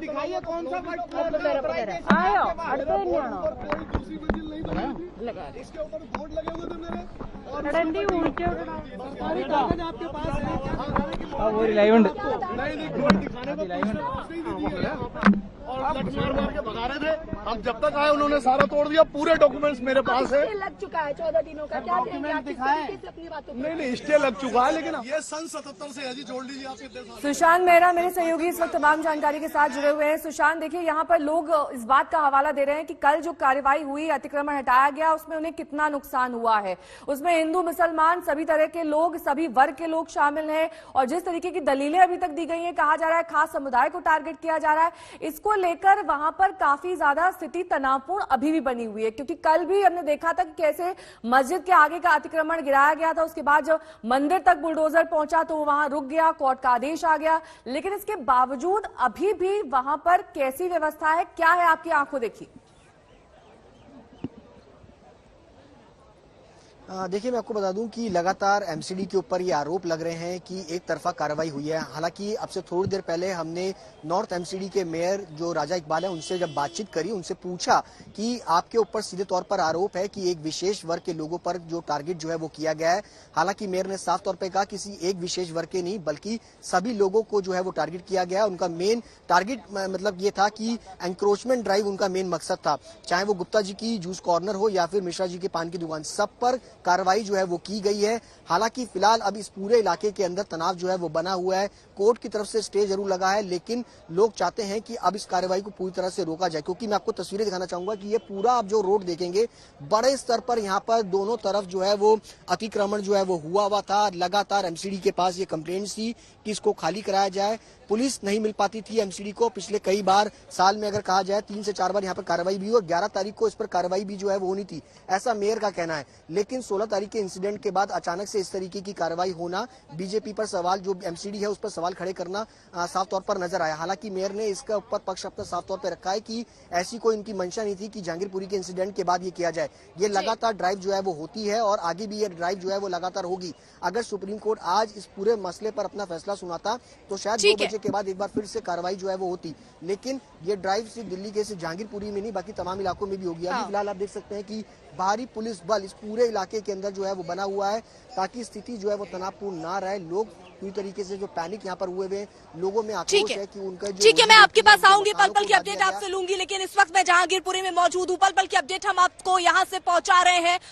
दिखाइए कौन सा व्हाइट फ्लोर आयो कोई दूसरी मंजिल नहीं बनी, उसके ऊपर बोर्ड लगे हुए थे मेरे और सरकारी कागज आपके पास है नहीं कोर्ट दिखाने को नहीं दिया और मार के भगा रहे थे। हम जब तक आए उन्होंने सारा तोड़ दिया, पूरे डॉक्यूमेंट्स मेरे पास है। लग चुका है 14 दिनों का, क्या डॉक्यूमेंट दिखाएं। अपनी बातों नहीं स्टे लग चुका है, लेकिन ये सन 77 से है जी, जोड़ लीजिए आप। सुशांत मेहरा मेरे सहयोगी इस वक्त तमाम जानकारी के साथ जुड़े हुए हैं। सुशांत, देखिए यहाँ पर लोग इस बात का हवाला दे रहे हैं कि कल जो कार्रवाई हुई, अतिक्रमण हटाया गया, उसमें उन्हें कितना नुकसान हुआ है। उसमें हिंदू मुसलमान सभी तरह के लोग, सभी वर्ग के लोग शामिल हैं और जिस तरीके की दलीलें अभी तक दी गई हैं, कहा जा रहा है खास समुदाय को टारगेट किया जा रहा है, इसको लेकर वहां पर काफी ज्यादा स्थिति तनावपूर्ण अभी भी बनी हुई है। क्योंकि कल भी हमने देखा था कि कैसे मस्जिद के आगे का अतिक्रमण गिराया गया था, उसके बाद जब मंदिर तक बुलडोजर पहुंचा तो वो वहां रुक गया, कोर्ट का आदेश आ गया, लेकिन इसके बावजूद अभी भी वहां पर कैसी व्यवस्था है, क्या है आपकी आंखों देखी? देखिए, मैं आपको बता दूं कि लगातार एमसीडी के ऊपर ये आरोप लग रहे हैं कि एक तरफा कार्रवाई हुई है। हालांकि अब से थोड़ी देर पहले हमने नॉर्थ एमसीडी के मेयर जो राजा इकबाल है उनसे जब बातचीत करी, उनसे पूछा कि आपके ऊपर सीधे तौर पर आरोप है कि एक विशेष वर्ग के लोगों पर जो टारगेट जो है वो किया गया है। हालांकि मेयर ने साफ तौर पर कहा किसी एक विशेष वर्ग के नहीं बल्कि सभी लोगों को जो है वो टारगेट किया गया। उनका मेन टारगेट मतलब ये था कि एंक्रोचमेंट ड्राइव उनका मेन मकसद था, चाहे वो गुप्ता जी की जूस कॉर्नर हो या फिर मिश्रा जी के पान की दुकान, सब पर कार्रवाई जो है वो की गई है। हालांकि फिलहाल अब इस पूरे इलाके के अंदर तनाव जो है वो बना हुआ है। कोर्ट की तरफ से स्टे जरूर लगा है, लेकिन लोग चाहते हैं कि अब इस कार्रवाई को पूरी तरह से रोका जाए। क्योंकि मैं आपको तस्वीरें दिखाना चाहूंगा कि ये पूरा आप जो रोड देखेंगे, बड़े स्तर पर यहाँ पर दोनों तरफ जो है वो अतिक्रमण जो है वो हुआ था। लगातार एमसीडी के पास ये कंप्लेंट थी कि इसको खाली कराया जाए। पुलिस नहीं मिल पाती थी एमसीडी को। पिछले कई बार, साल में अगर कहा जाए 3 से 4 बार यहाँ पर कार्रवाई भी हुई और 11 तारीख को इस पर कार्रवाई भी जो है वो होनी थी, ऐसा मेयर का कहना है। लेकिन 16 तारीख के इंसिडेंट के बाद अचानक से इस तरीके की कार्रवाई होना, बीजेपी पर सवाल, जो एमसीडी है उस पर सवाल खड़े करना साफ तौर पर नजर आया। हालांकि मेयर ने इसका ऊपर पक्ष अपना साफ तौर पर रखा है कि ऐसी कोई इनकी मंशा नहीं थी कि जहांगीरपुरी के इंसिडेंट के बाद ये किया जाए। ये लगातार ड्राइव जो है वो होती है और आगे भी ये ड्राइव जो है वो लगातार होगी। अगर सुप्रीम कोर्ट आज इस पूरे मसले पर अपना फैसला सुनाता तो शायद 2 बजे के बाद एक बार फिर से कार्रवाई जो है वो होती, लेकिन ये ड्राइव सिर्फ दिल्ली के सिर्फ जहांगीरपुरी में नहीं बाकी तमाम इलाकों में भी होगी। अभी फिलहाल आप देख सकते हैं कि भारी पुलिस बल इस पूरे इलाके के अंदर जो है वो बना हुआ है ताकि स्थिति जो है वो तनावपूर्ण ना रहे। लोग पूरी तरीके से जो पैनिक यहाँ पर हुए हुए लोगों में आक्रोश है कि उनका जो, ठीक है, मैं आपके पास आऊंगी, पल पल की अपडेट आपसे लूंगी, लेकिन इस वक्त मैं जहांगीरपुरी में मौजूद हूँ। पल पल की अपडेट हम आपको यहाँ से पहुंचा रहे हैं।